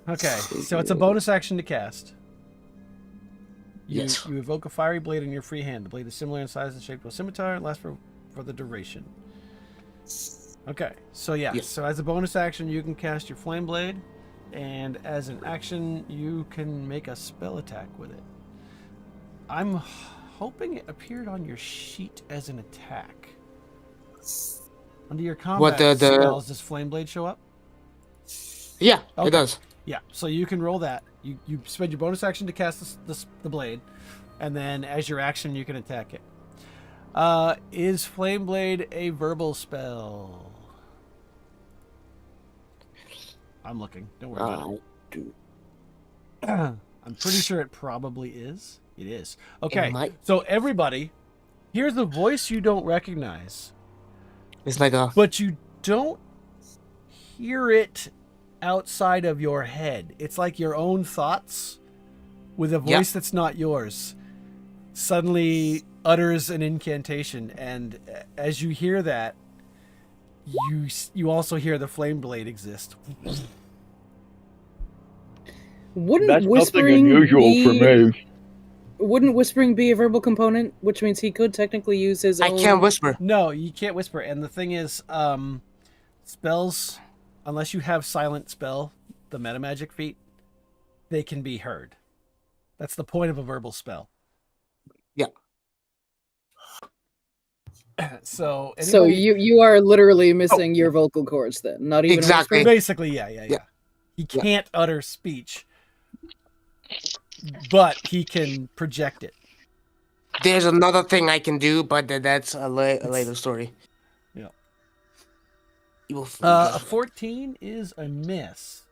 Okay, so it's a bonus action to cast. Yes. You evoke a fiery blade in your free hand. The blade is similar in size and shape to a scimitar and lasts for the duration. Okay, so yeah. Yes. So as a bonus action, you can cast your flame blade, and as an action, you can make a spell attack with it. I'm hoping it appeared on your sheet as an attack. Under your combat spells, does flame blade show up? Yeah, Okay. it does. Yeah, so you can roll that. You spend your bonus action to cast the blade, and then as your action, you can attack it. Is Flame Blade a verbal spell? I'm looking. Don't worry about it. I'm pretty sure it probably is. It is. Okay, might- so everybody, here's the voice you don't recognize. It's like a. But you don't hear it outside of your head. It's like your own thoughts with a voice that's not yours suddenly utters an incantation, and as you hear that, you also hear the flame blade exist. Wouldn't That's nothing whispering unusual for me. Wouldn't whispering be a verbal component, which means he could technically use his own... I can't whisper. No, you can't whisper. And the thing is, spells, unless you have silent spell, the meta magic feat, they can be heard. That's the point of a verbal spell. Yeah. So you are literally missing your vocal cords then, not even exactly. Basically, yeah. He can't utter speech, but he can project it. There's another thing I can do, but that's a later story. Yeah. A 14 is a miss.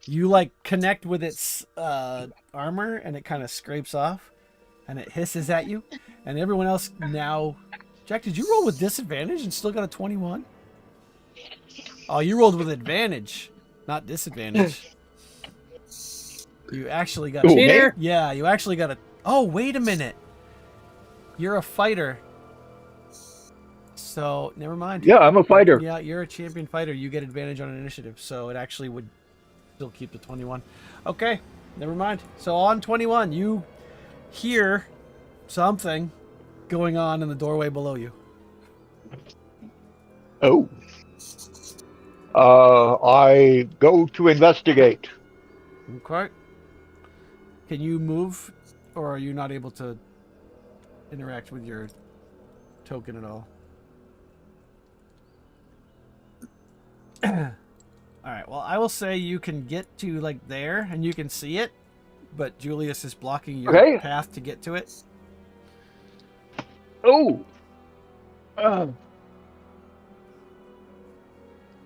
You like connect with its armor, and it kind of scrapes off, and it hisses at you, and everyone else now. Jack, did you roll with disadvantage and still got a 21? Oh, you rolled with advantage, not disadvantage. You actually got a cheater. Yeah, you actually got a. Oh, wait a minute. You're a fighter. So, never mind. Yeah, I'm a fighter. Yeah, you're a champion fighter. You get advantage on an initiative, so it actually would still keep the 21. Okay, never mind. So on 21, you hear something going on in the doorway below you. Oh. I go to investigate. Okay. Can you move, or are you not able to interact with your token at all? All right, well, I will say you can get to, like, there, and you can see it, but Julius is blocking your path to get to it. Oh.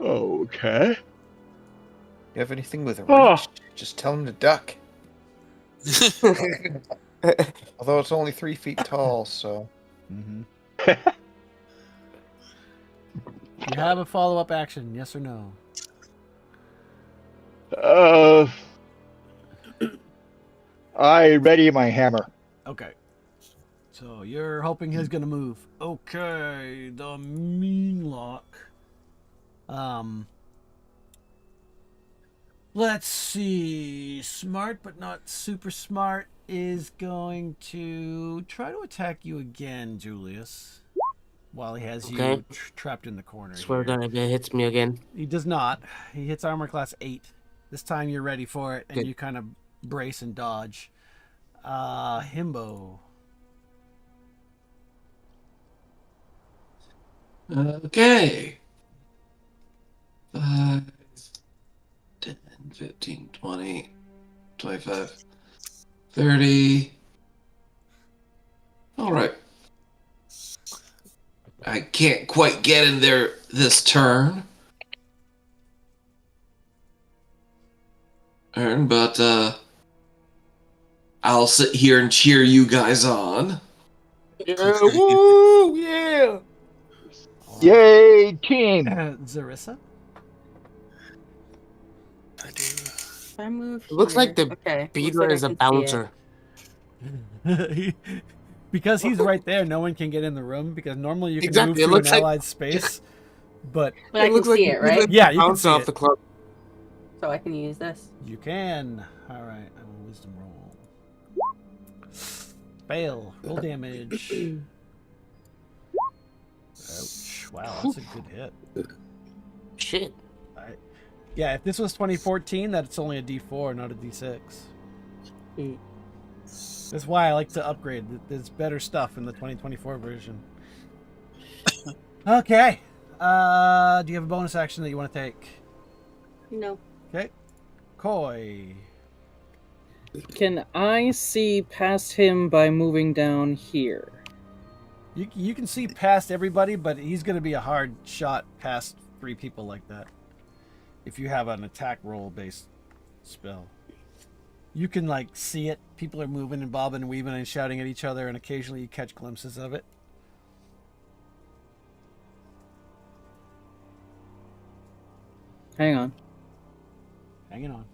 Okay. You have anything with a reach? Just tell him to duck. Although it's only 3 feet tall, so... Mm-hmm. You have a follow-up action, yes or no? I ready my hammer. Okay. So you're hoping he's gonna move. Okay, the mean lock. Let's see. Smart but not super smart is going to try to attack you again, Julius. While he has you trapped in the corner. Swear to God, if it hits me again. He does not. He hits armor class 8. This time you're ready for it, and you kind of brace and dodge. Himbo. Okay. 5, 10, 15, 20, 25, 30. All right. I can't quite get in there this turn. But I'll sit here and cheer you guys on. Yeah, woo, yeah. Yay, team. Zarissa? I do. If I move It looks like here- the beater is a bouncer. Because he's right there, no one can get in the room, because normally you can Exactly, it move to looks an like- allied space. But But I can see it, right? Yeah, you can bouncer see off it. the club. So I can use this. You can. All right, I will wisdom roll. Fail. Roll damage. Ouch. Wow, that's a good hit. Shit. Yeah, if this was 2014, that's only a D4, not a D6. That's why I like to upgrade. There's better stuff in the 2024 version. Okay. Do you have a bonus action that you want to take? No. Okay. Koi. Can I see past him by moving down here? You can see past everybody, but he's going to be a hard shot past 3 people like that. If you have an attack roll based spell. You can like see it. People are moving and bobbing and weaving and shouting at each other, and occasionally you catch glimpses of it. Hang on. Hanging on.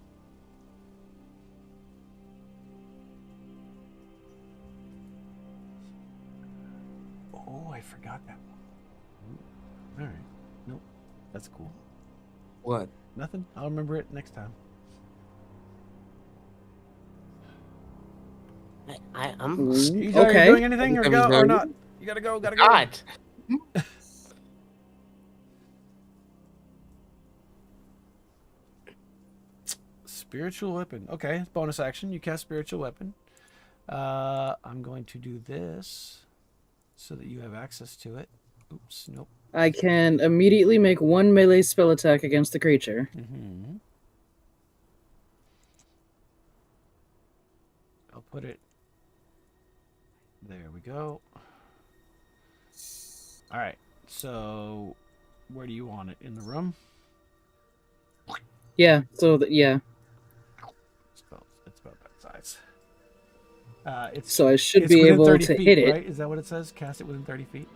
Oh, I forgot that one. All right. Nope. That's cool. What? Nothing. I'll remember it next time. I'm EJ, okay. Are you doing anything or go or not? You gotta go. Gotta go. God. Spiritual weapon. Okay, bonus action. You cast spiritual weapon. I'm going to do this so that you have access to it. Oops, nope. I can immediately make one melee spell attack against the creature. Mm-hmm. I'll put it. There we go. All right. So, where do you want it? In the room? Yeah. So yeah. It's about that size. So I should it's be within able 30 to feet, hit it. right? Is that what it says? Cast it within 30 feet.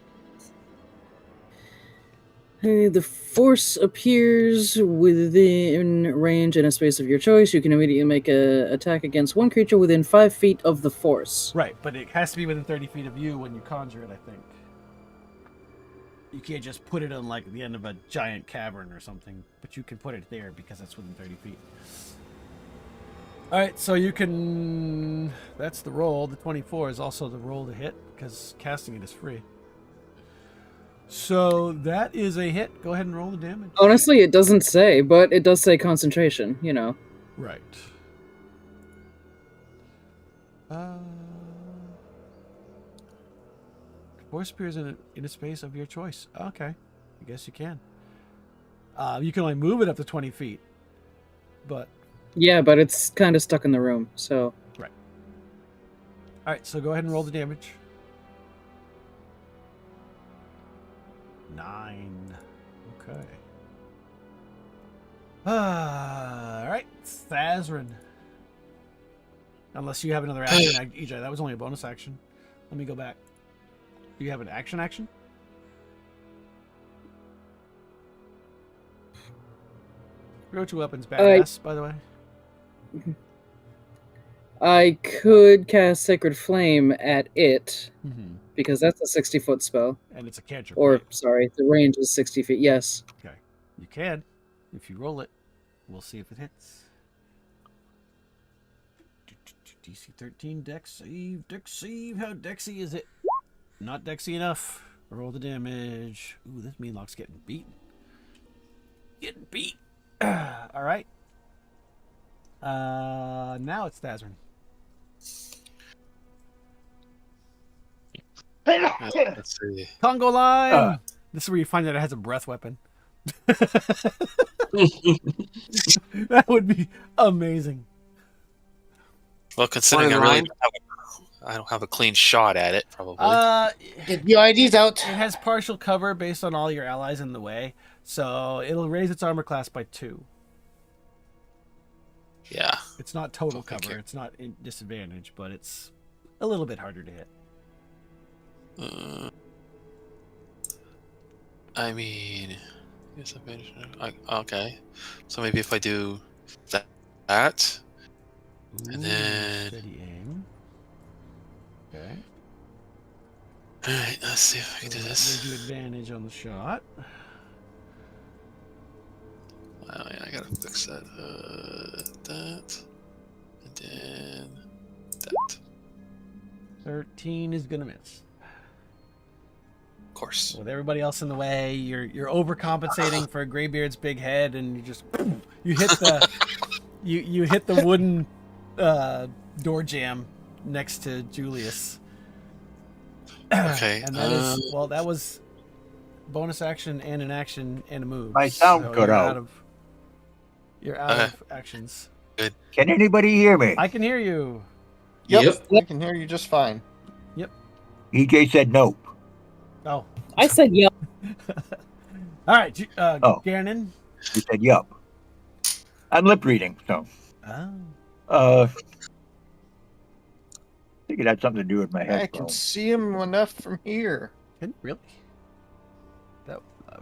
The force appears within range in a space of your choice. You can immediately make an attack against one creature within 5 feet of the force. Right, but it has to be within 30 feet of you when you conjure it, I think. You can't just put it on like the end of a giant cavern or something, but you can put it there because that's within 30 feet. All right, so you can... That's the roll. The 24 is also the roll to hit because casting it is free. So that is a hit. Go ahead and roll the damage. Honestly, it doesn't say, but it does say concentration, you know. Right. Force appears in a space of your choice. Okay. I guess you can. You can only move it up to 20 feet. But... Yeah, but it's kind of stuck in the room, so... Right. All right, so go ahead and roll the damage. 9. Okay. All right, Thazrin. Unless you have another action, EJ. That was only a bonus action. Let me go back. Do you have an action? Spiritual weapons badass, by the way. I could cast Sacred Flame at it, because that's a 60-foot spell. And it's a cantrip. Or, right? sorry, the range is 60 feet, yes. Okay. You can. If you roll it, we'll see if it hits. DC 13, Dex save. Dex save. How Dexy is it? Not Dexy enough. Roll the damage. Ooh, this Meanlock's getting beaten. Getting beat. All right. Now it's Thazrin. Let's see. Congo line. This is where you find that it has a breath weapon. That would be amazing. Well, considering I don't have a clean shot at it, probably. Get your IDs out. It has partial cover based on all your allies in the way, so it'll raise its armor class by 2. Yeah. It's not total cover. It's not in disadvantage, but it's a little bit harder to hit. I mean, okay. So maybe if I do that, and then steady aim. Okay. All right, let's see if I can do this. Gives you advantage on the shot. I gotta fix that. That, and then that. 13 is gonna miss. Of course. With everybody else in the way, you're overcompensating for Greybeard's big head, and you just you hit the you hit the wooden door jamb next to Julius. Okay. And that is that was bonus action and an action and a move. My sound so cut out. You're out of actions. Good. Can anybody hear me? I can hear you. Yep. I can hear you just fine. Yep. EJ said nope. Oh. I said yep. All right, Gannon. You said yup. I'm lip reading, so. Oh. I think it had something to do with my head. I can see him enough from here. Can you really? That.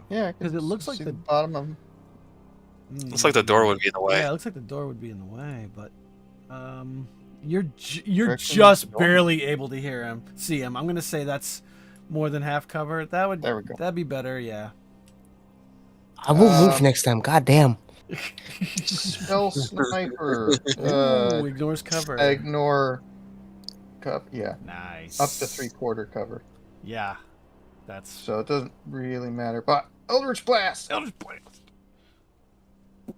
Yeah, because it looks like the the bottom of him. Looks like the door would be in the way. Yeah, it looks like the door would be in the way, but you're Reckon just door? barely able to hear him, see him. I'm gonna say that's more than half cover. There we go. That'd be better, yeah. I will move next time. God damn. Stealth sniper. Ooh, ignores cover. Ignore cover. Yeah. Nice. Up to 3/4 cover. Yeah, that's So it doesn't really matter. But Eldritch Blast. Eldritch Blast.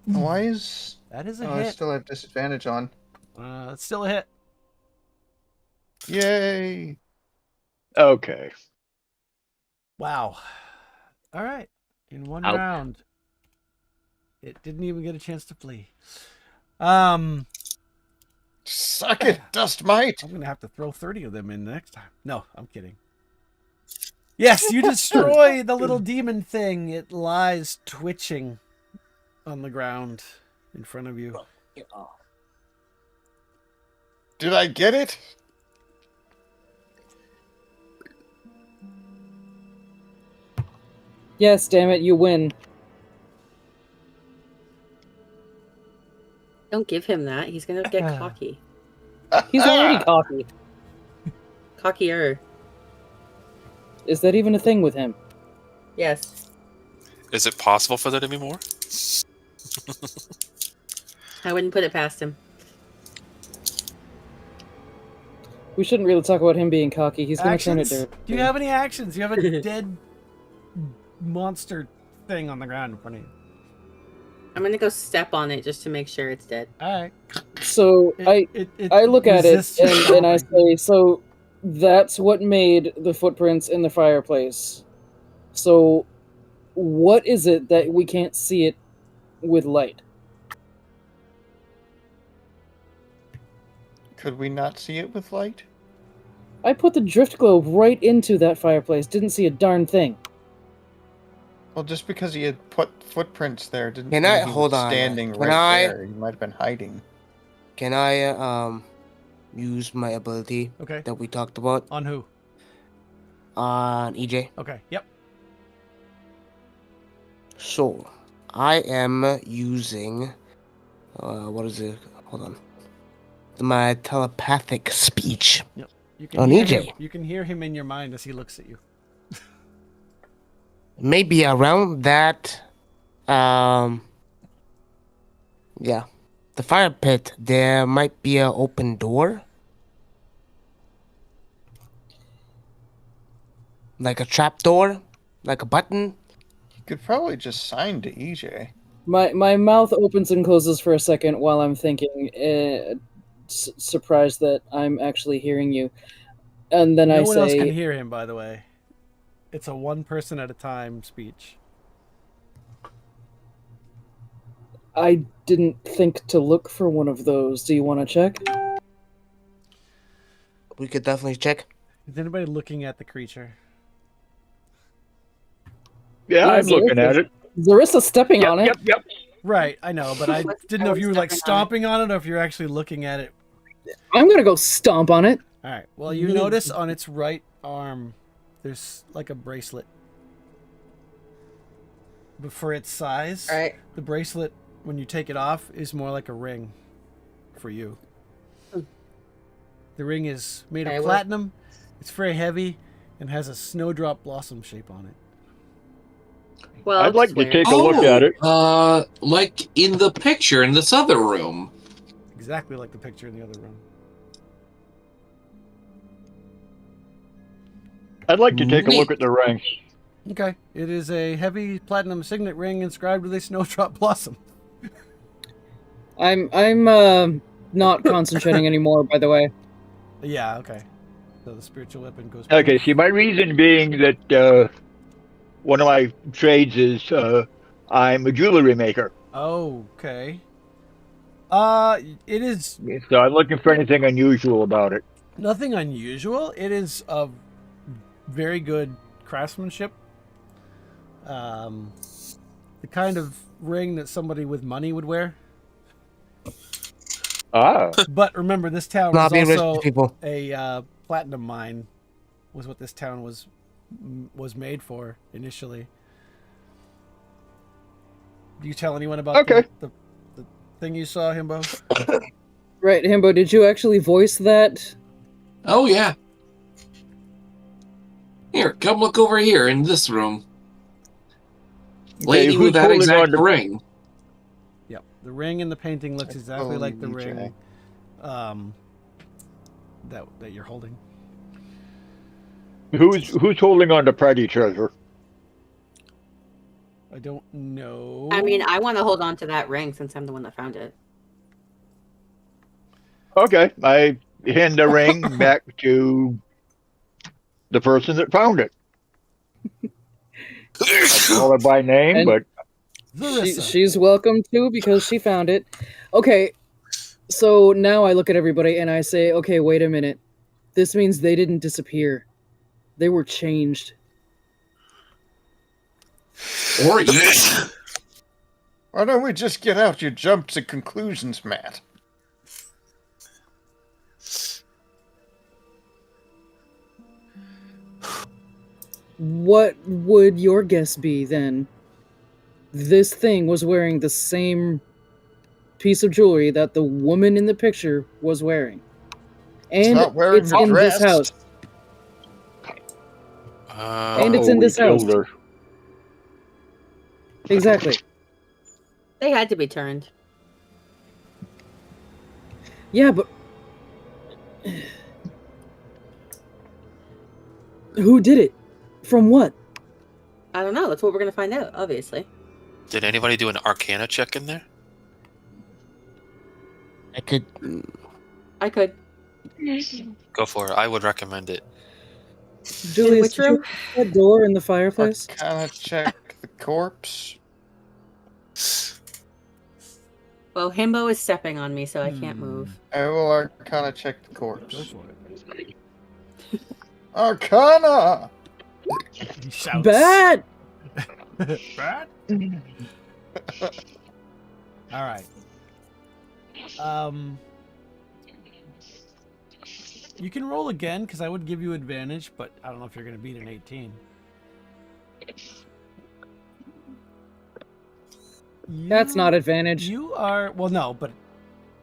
Why is That is a I hit. still have disadvantage on? It's still a hit. Yay! Okay. Wow. All right. In one Ouch. round, it didn't even get a chance to flee. Suck it, Dust Mite. I'm gonna have to throw 30 of them in next time. No, I'm kidding. Yes, you destroy the little demon thing. It lies twitching on the ground in front of you. Did I get it? Yes, damn it, you win. Don't give him that. He's gonna get cocky. He's already cocky. Cockier. Is that even a thing with him? Yes. Is it possible for there to be more? I wouldn't put it past him. We shouldn't really talk about him being cocky. He's gonna turn it Actions? dirty. Do you have any actions? You have a dead monster thing on the ground in front of you. I'm gonna go step on it just to make sure it's dead. All right. So It I look at it resists your and I stomping. say, so that's what made the footprints in the fireplace. So what is it that we can't see it with light? Could we not see it with light? I put the drift globe right into that fireplace. Didn't see a darn thing. Well, just because he had put footprints there didn't Can mean I- he hold was on. standing Can right I- there. He might have been hiding. Can I use my ability Okay. that we talked about On who? on EJ? Okay. Yep. So I am using what is it? Hold on. My telepathic speech. Yep. You can On hear EJ. him. You can hear him in your mind as he looks at you. Maybe around that yeah. The fire pit, there might be an open door. Like a trap door? Like a button? You could probably just sign to EJ. My mouth opens and closes for a second while I'm thinking, surprised that I'm actually hearing you. And then No I one else can say, hear him, by the way. It's a one person at a time speech. I didn't think to look for one of those. Do you want to check? We could definitely check. Is anybody looking at the creature? Yeah, I'm looking at it. Zarissa stepping on it. Yep. Right, I know, but I didn't know if you were like stomping on it or if you're actually looking at it. I'm gonna go stomp on it. All right. Well, you notice on its right arm, there's like a bracelet. But for its size, All right. the bracelet, when you take it off, is more like a ring for you. The ring is made Okay, of well- platinum. It's very heavy and has a snowdrop blossom shape on it. Well, I'd like to swear. take a look at it. Like in the picture in this other room. Exactly like the picture in the other room. I'd like to take a look at the ring. Okay. It is a heavy platinum signet ring inscribed with a snowdrop blossom. I'm not concentrating anymore, by the way. Yeah, okay. So the spiritual weapon goes... Okay, see, my reason being that one of my trades is I'm a jewelry maker. Okay. It is So I'm looking for anything unusual about it. nothing unusual. It is of very good craftsmanship. The kind of ring that somebody with money would wear. Ah. But remember, this town Not was being rich also people. a platinum mine. Was what this town was made for initially. Do you tell anyone about the thing you saw, Himbo? Right, Himbo, did you actually voice that? Oh, yeah. Here, come look over here in this room. Lady with that exact ring. Yep, the ring in the painting looks exactly like the ring that you're holding. Who's holding on to party treasure? I don't know. I mean, I want to hold on to that ring since I'm the one that found it. Okay, I hand the ring back to the person that found it. I call her by name, but she's welcome too because she found it. Okay, so now I look at everybody and I say, okay, wait a minute. This means they didn't disappear. They were changed. Or yes. Why don't we just get out your jump to conclusions, Matt? What would your guess be then? This thing was wearing the same piece of jewelry that the woman in the picture was wearing. And it's in this house. And it's in this house. Exactly. They had to be turned. Yeah, but who did it? From what? I don't know. That's what we're going to find out, obviously. Did anybody do an Arcana check in there? I could. Go for it. I would recommend it. Julie, which room? The door in the fireplace? Arcana check the corpse. Well, Himbo is stepping on me, so I can't move. I will Arcana check the corpse. Arcana! He shouts. Bad! Bad? Alright. You can roll again, because I would give you advantage, but I don't know if you're going to beat an 18. That's not advantage. You are... Well, no, but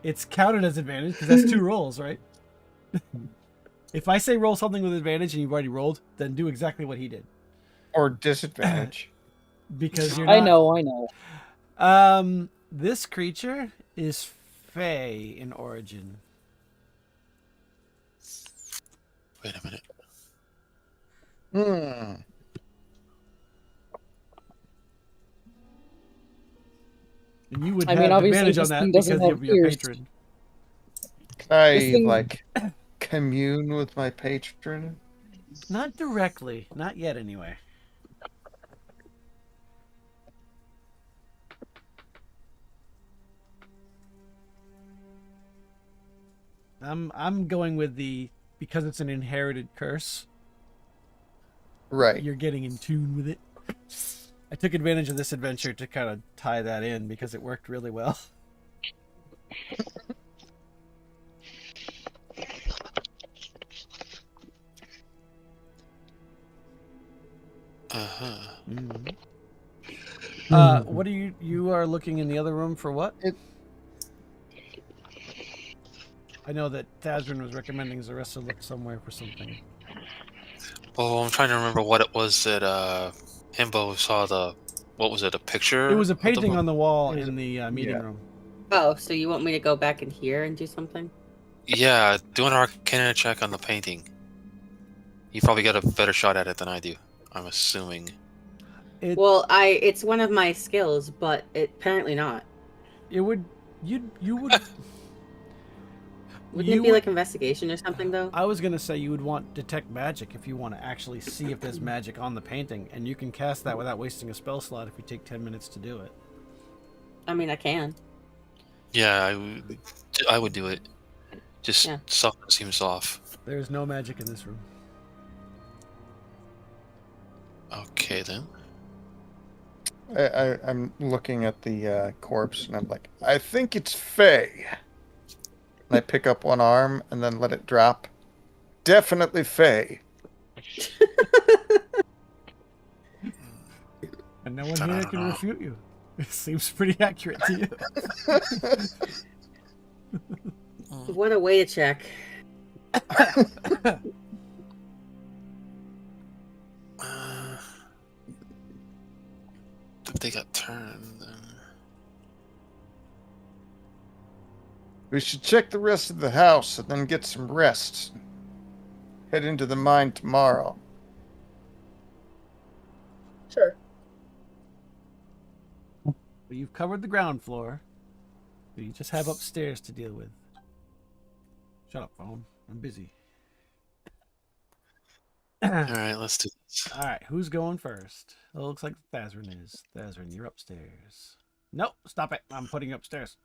it's counted as advantage, because that's 2 rolls, right? If I say roll something with advantage and you've already rolled, then do exactly what he did. Or disadvantage. Because you're not... I know. This creature is Fey in origin. Wait a minute. And you would have advantage on that because of your patron. Can I, commune with my patron? Not directly. Not yet, anyway. I'm going with because it's an inherited curse. Right. You're getting in tune with it. I took advantage of this adventure to kind of tie that in because it worked really well. What are you are looking in the other room for what? I know that Tazrin was recommending Zaressa look somewhere for something. Oh, I'm trying to remember what it was that Himbo saw what was it, a picture? It was a painting on the wall in the meeting room. Oh, so you want me to go back in here and do something? Yeah, do an Arcana check on the painting. You probably got a better shot at it than I do, I'm assuming. It's one of my skills, but apparently not. You would... Wouldn't it be like investigation or something, though? I was going to say you would want detect magic if you want to actually see if there's magic on the painting, and you can cast that without wasting a spell slot if you take 10 minutes to do it. I mean, I can. Yeah, I would do it. Just something seems off. There's no magic in this room. Okay, then. I'm looking at the corpse, and I'm like, I think it's Fey. And I pick up one arm and then let it drop. Definitely Fey. And no one here can refute you. It seems pretty accurate to you. What a way to check. If they got turned, then... We should check the rest of the house and then get some rest. Head into the mine tomorrow. Sure. Well, you've covered the ground floor. You just have upstairs to deal with. Shut up, phone. I'm busy. All right, let's do this. All right, who's going first? It looks like Thazrin is. Thazrin, you're upstairs. Nope, stop it. I'm putting you upstairs.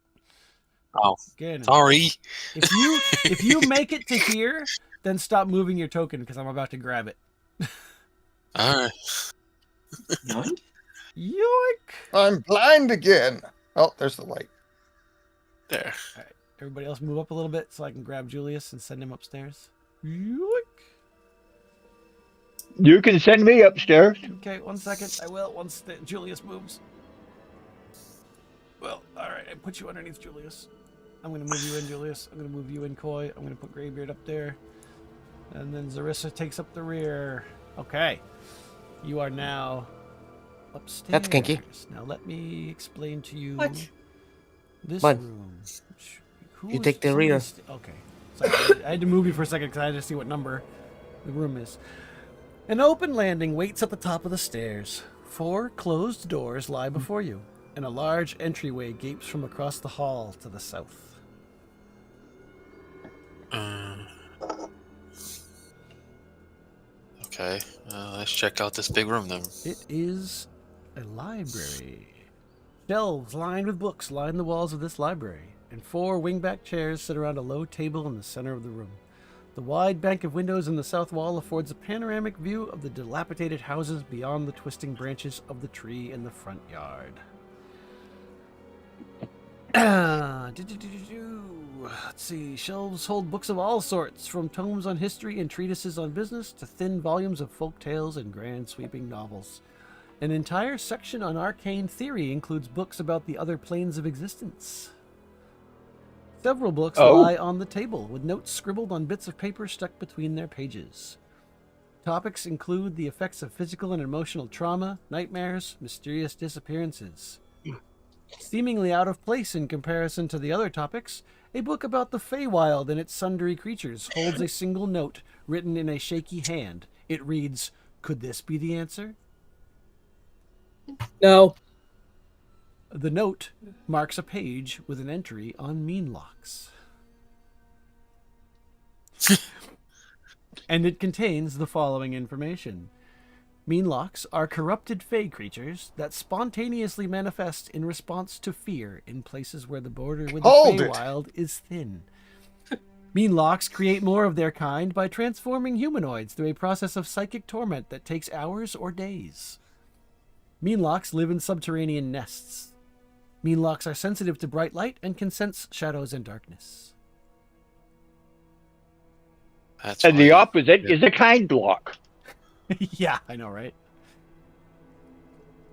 Oh, Again. sorry. If you make it to here, then stop moving your token because I'm about to grab it. All right. Yoink. Yoink! I'm blind again. Oh, there's the light. There. All right, everybody else move up a little bit so I can grab Julius and send him upstairs. Yoink! You can send me upstairs. Okay, 1 second. I will once Julius moves. Well, all right. I put you underneath Julius. I'm going to move you in, Julius. I'm going to move you in, Coy. I'm going to put Greybeard up there. And then Zarissa takes up the rear. Okay. You are now upstairs. That's kinky. Now let me explain to you What? this What? room. You take the rear. Okay. Sorry, I had to move you for a second because I had to see what number the room is. An open landing waits at the top of the stairs. 4 closed doors lie before you, and a large entryway gapes from across the hall to the south. Okay, let's check out this big room then. It is a library. Shelves lined with books line the walls of this library, and 4 wingback chairs sit around a low table in the center of the room. The wide bank of windows in the south wall affords a panoramic view of the dilapidated houses beyond the twisting branches of the tree in the front yard. Let's see. Shelves hold books of all sorts, from tomes on history and treatises on business to thin volumes of folk tales and grand sweeping novels. An entire section on arcane theory includes books about the other planes of existence. Several books lie on the table, with notes scribbled on bits of paper stuck between their pages. Topics include the effects of physical and emotional trauma, nightmares, mysterious disappearances. Seemingly out of place in comparison to the other topics, a book about the Feywild and its sundry creatures holds a single note written in a shaky hand. It reads, "Could this be the answer?" No. The note marks a page with an entry on meanlocks. And it contains the following information. Meanlocks are corrupted fey creatures that spontaneously manifest in response to fear in places where the border with the Feywild is thin. Meanlocks create more of their kind by transforming humanoids through a process of psychic torment that takes hours or days. Meanlocks live in subterranean nests. Meanlocks are sensitive to bright light and can sense shadows and darkness. That's And the fine. opposite is a kind lock. Yeah, I know, right?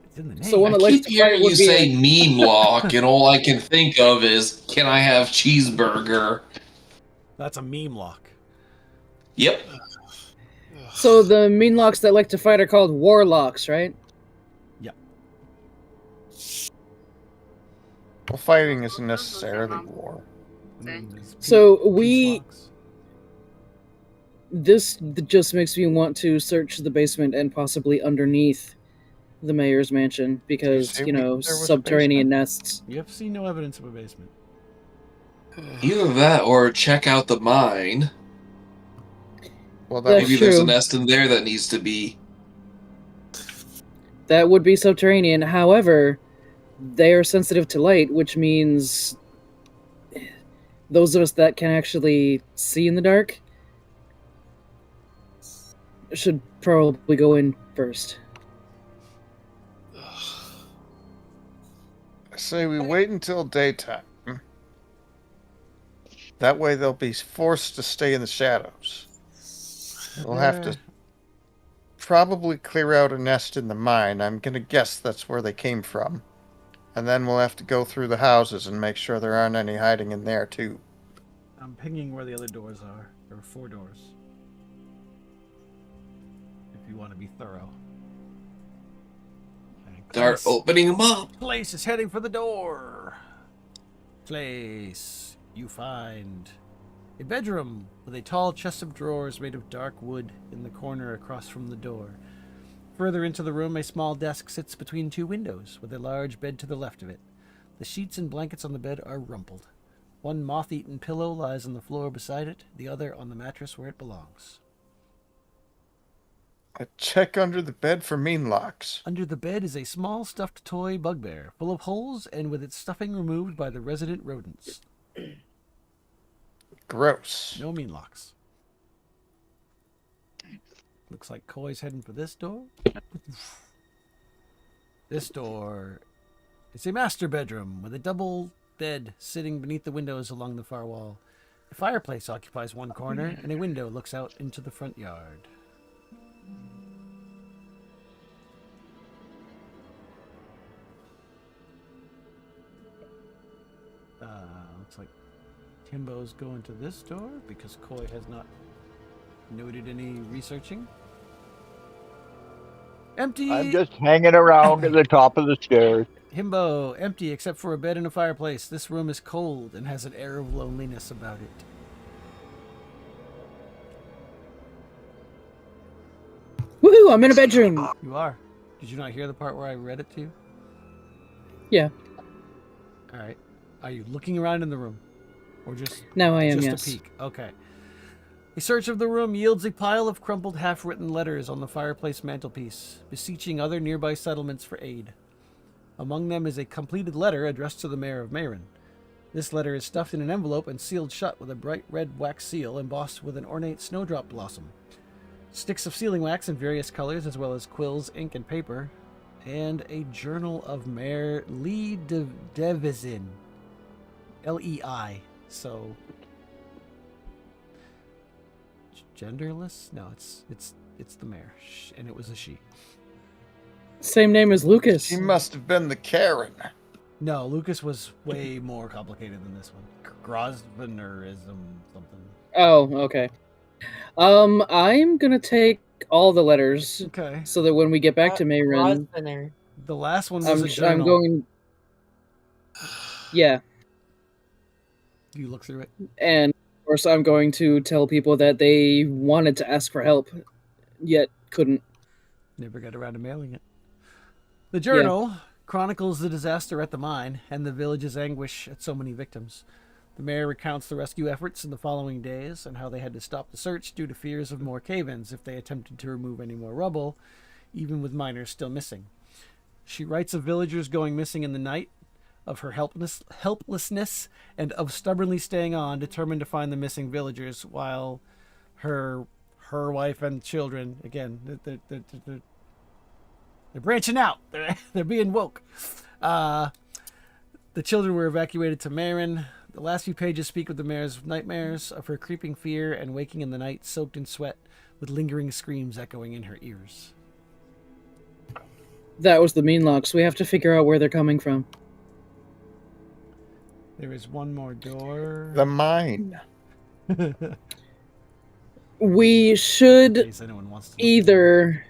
It's in the name. So one I that likes keep to fight hearing would you be say meme lock, and all I can think of is, can I have cheeseburger? That's a meme lock. Yep. So the meanlocks that like to fight are called warlocks, right? Yep. Well, fighting isn't necessarily war. So Peace we... locks. This just makes me want to search the basement and possibly underneath the mayor's mansion because, say you know, there was a subterranean basement? nests. You have seen no evidence of a basement. Either that or check out the mine. Well, That's Maybe there's a true. nest in there that needs to be. That would be subterranean. However, they are sensitive to light, which means those of us that can actually see in the dark should probably go in first. I say we wait until daytime. That way they'll be forced to stay in the shadows. We'll have to probably clear out a nest in the mine. I'm gonna guess that's where they came from. And then we'll have to go through the houses and make sure there aren't any hiding in there, too. I'm pinging where the other doors are. There are 4 doors. If you want to be thorough. Okay, Start opening them up. Place is heading for the door. Place. You find a bedroom with a tall chest of drawers made of dark wood in the corner across from the door. Further into the room, a small desk sits between 2 windows, with a large bed to the left of it. The sheets and blankets on the bed are rumpled. One moth-eaten pillow lies on the floor beside it, the other on the mattress where it belongs. I check under the bed for mean locks. Under the bed is a small stuffed toy bugbear, full of holes and with its stuffing removed by the resident rodents. Gross. No mean locks. Looks like Koi's heading for this door. This door is a master bedroom with a double bed sitting beneath the windows along the far wall. A fireplace occupies one corner, and a window looks out into the front yard. Looks like Timbo's going to this door because Koi has not noted any researching. Empty. I'm just hanging around at the top of the stairs. Himbo, empty except for a bed and a fireplace. This room is cold and has an air of loneliness about it. Woohoo! I'm in a bedroom. You are. Did you not hear the part where I read it to you? Yeah. All right. Are you looking around in the room, or just Now I am. just Yes. a peek? Okay. A search of the room yields a pile of crumpled, half-written letters on the fireplace mantelpiece, beseeching other nearby settlements for aid. Among them is a completed letter addressed to the mayor of Mayron. This letter is stuffed in an envelope and sealed shut with a bright red wax seal embossed with an ornate snowdrop blossom. Sticks of sealing wax in various colors, as well as quills, ink, and paper, and a journal of Mayor Lee Devizin. Lei. So genderless? No, it's the mayor, and it was a she. Same name as Lucas. She must have been the Karen. No, Lucas was way more complicated than this one. Grosvenerism something. Oh, okay. I'm gonna take all the letters Okay. so that when we get back to Mayron, Grosvenor. The last one was a journal. I'm going. Yeah, You look through it. and of course I'm going to tell people that they wanted to ask for help, yet couldn't. Never got around to mailing it. The journal chronicles the disaster at the mine and the village's anguish at so many victims. The mayor recounts the rescue efforts in the following days and how they had to stop the search due to fears of more cave-ins if they attempted to remove any more rubble, even with miners still missing. She writes of villagers going missing in the night, of her helplessness, and of stubbornly staying on, determined to find the missing villagers, while her wife and children, again, they're branching out. They're being woke. The children were evacuated to Mayron. The last few pages speak of the mayor's nightmares, of her creeping fear and waking in the night soaked in sweat, with lingering screams echoing in her ears. That was the mean locks. We have to figure out where they're coming from. There is one more door. The mine. We In should case anyone wants to look. either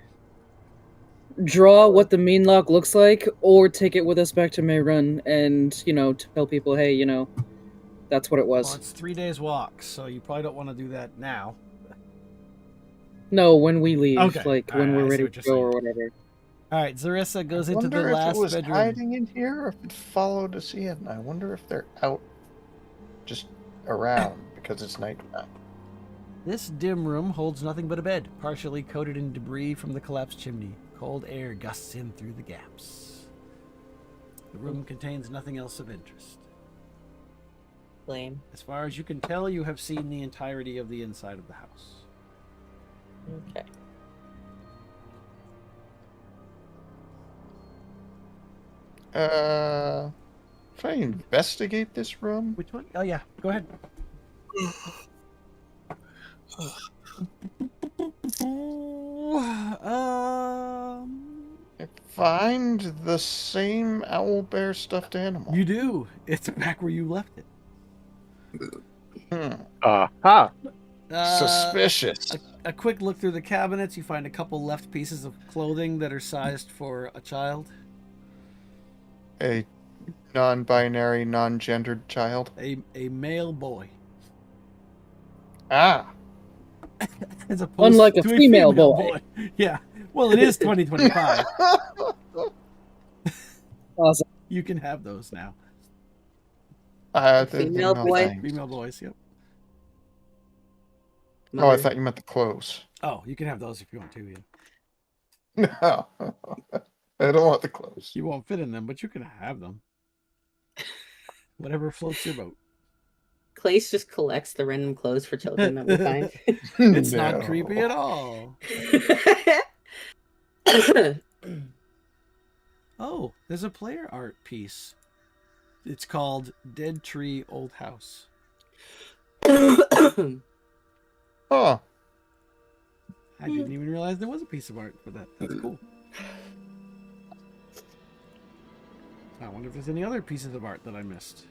draw what the mean lock looks like, or take it with us back to Mayron and, tell people, hey, that's what it Well, was. it's 3 days walk, so you probably don't want to do that now. No, when we leave, Okay. like All when right, I we're see ready what to you're go or saying. whatever. All right, Zarissa goes I into the wonder if last it was bedroom. hiding in here or if it followed us in. I wonder if they're out just around because it's nighttime. This dim room holds nothing but a bed, partially coated in debris from the collapsed chimney. Cold air gusts in through the gaps. The room contains nothing else of interest. Lame. As far as you can tell, you have seen the entirety of the inside of the house. Okay. If I investigate this room, Which one? Oh, yeah. Go ahead. if find the same owl bear stuffed animal? You do. It's back where you left it. Aha. Suspicious. A quick look through the cabinets, you find a couple left pieces of clothing that are sized for a child. A non-binary, non-gendered child. A male boy. Ah. As opposed Unlike to a female boy. Yeah. Well, it is 2025. Awesome. You can have those now. Female boy? Thanks. Female boys, yep. Oh, I thought you meant the clothes. Oh, you can have those if you want to. Yeah. No. I don't want the clothes. You won't fit in them, but you can have them. Whatever floats your boat. Clace just collects the random clothes for children that we find. It's not creepy at all. Oh, there's a player art piece. It's called Dead Tree Old House. Oh. I didn't even realize there was a piece of art for that. That's cool. I wonder if there's any other pieces of art that I missed.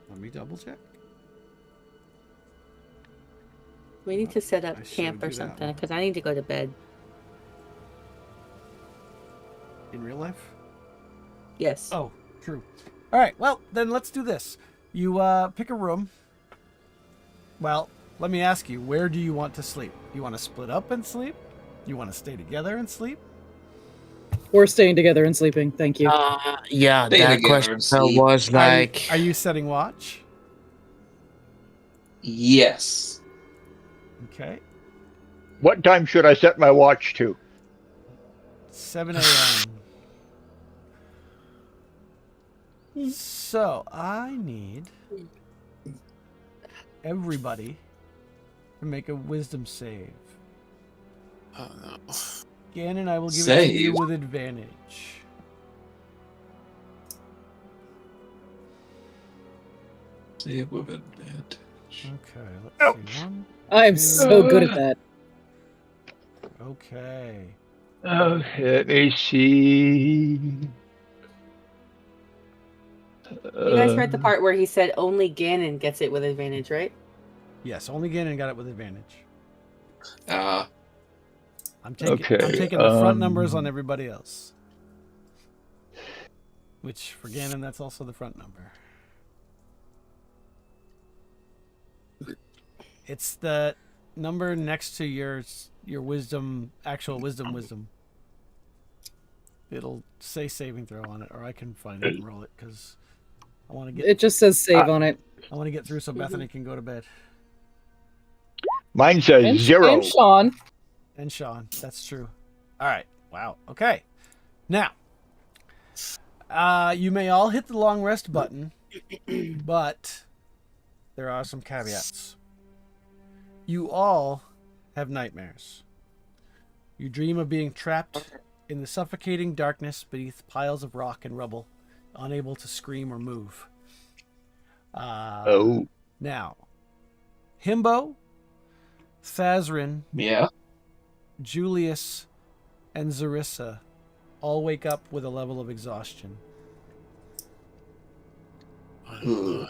Let me double check. We need to set up I showed camp or you that something one. because I need to go to bed. In real life? Yes. Oh, true. All right, well, then let's do this. You pick a room. Well, let me ask you, where do you want to sleep? You want to split up and sleep? You want to stay together and sleep? We're staying together and sleeping. Thank you. Yeah, Stay that together question and sleep. was like. Are you setting watch? Yes. Okay. What time should I set my watch to? 7 a.m. So, I need everybody to make a wisdom save. Oh no. Gannon, I will give it to you Save? with advantage. Save with advantage. Okay, let's Ouch. see. One. I'm so good at that. Okay. Let me see. You guys heard the part where he said only Ganon gets it with advantage, right? Yes, only Gannon got it with advantage. I'm taking the front numbers on everybody else. Which for Gannon, that's also the front number. It's the number next to your wisdom, actual wisdom. It'll say saving throw on it, or I can find it and roll it because I want to get. It just says save on it. I want to get through so Bethany can go to bed. Mine says And, 0. and Sean. And Sean, that's true. All right. Wow. Okay. Now, you may all hit the long rest button, but there are some caveats. You all have nightmares. You dream of being trapped in the suffocating darkness beneath piles of rock and rubble, unable to scream or move. Oh. Now, Himbo, Thazrin, Yeah. Julius, and Zarissa all wake up with a level of exhaustion. Ugh.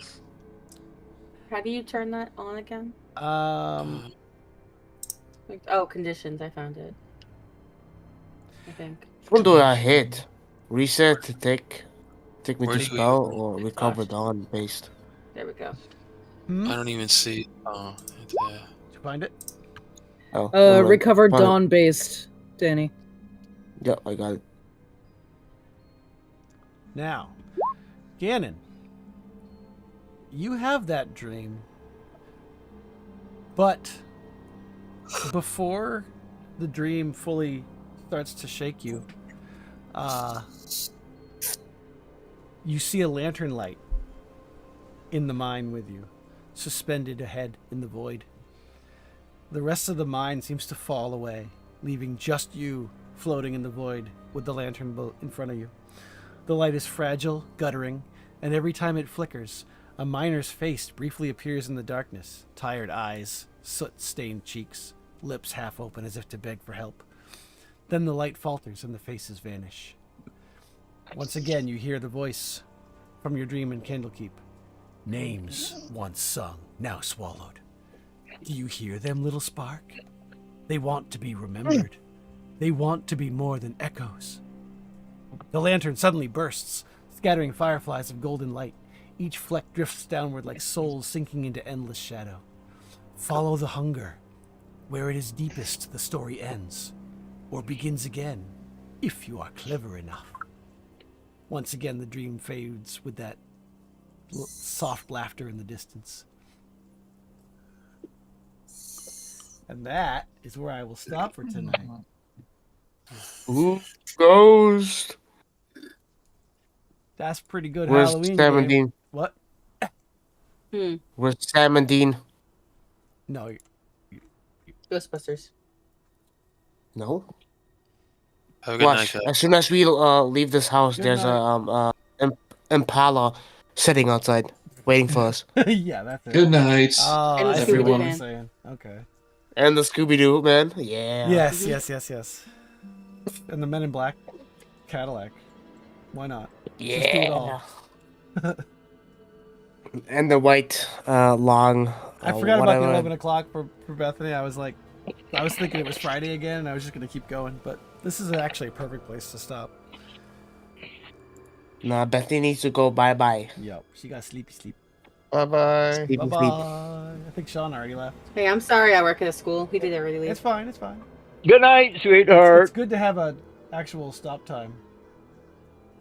How do you turn that on again? Um, Oh, conditions. I found it. I think. What do I hit? Reset to take me Where to do you- spell or recover dawn based? There we go. hmm? I don't even see. Oh, Did you find it? Oh, never mind. Recovered Fine. dawn based, Danny. Yep, I got it. Now, Gannon, you have that dream, but before the dream fully starts to shake you, you see a lantern light in the mine with you, suspended ahead in the void. The rest of the mine seems to fall away, leaving just you floating in the void with the lantern in front of you. The light is fragile, guttering, and every time it flickers, a miner's face briefly appears in the darkness. Tired eyes, soot-stained cheeks, lips half open as if to beg for help. Then the light falters and the faces vanish. Once again, you hear the voice from your dream in Candlekeep. Names once sung, now swallowed. Do you hear them, little spark? They want to be remembered. They want to be more than echoes. The lantern suddenly bursts, scattering fireflies of golden light. Each fleck drifts downward like souls sinking into endless shadow. Follow the hunger. Where it is deepest, the story ends. Or begins again, if you are clever enough. Once again, the dream fades with that soft laughter in the distance. And that is where I will stop for tonight. Ooh, ghost. That's pretty good Where's Halloween Sam and game. Dean? What? Where's Sam and Dean? No. Ghostbusters. No. Have a good Watch. night, guys. As soon as we leave this house, Good there's a Impala sitting outside waiting for us. Yeah, that's it. Good night, Oh, And the I see what everyone. you're saying. Okay. And the Scooby-Doo man. Yeah. Yes. And the Men in Black Cadillac. Why not? Just do it all. And the white long. I forgot about whatever. the 11 o'clock for Bethany. I was thinking it was Friday again, and I was just going to keep going. But this is actually a perfect place to stop. Nah, Bethany needs to go bye-bye. Yep. She got sleepy sleep. Bye-bye. Sleepy Bye-bye. sleep. I think Sean already left. Hey, I'm sorry I work at a school. He did already leave. It's fine. It's fine. Good night, It's sweetheart. good to have an actual stop time.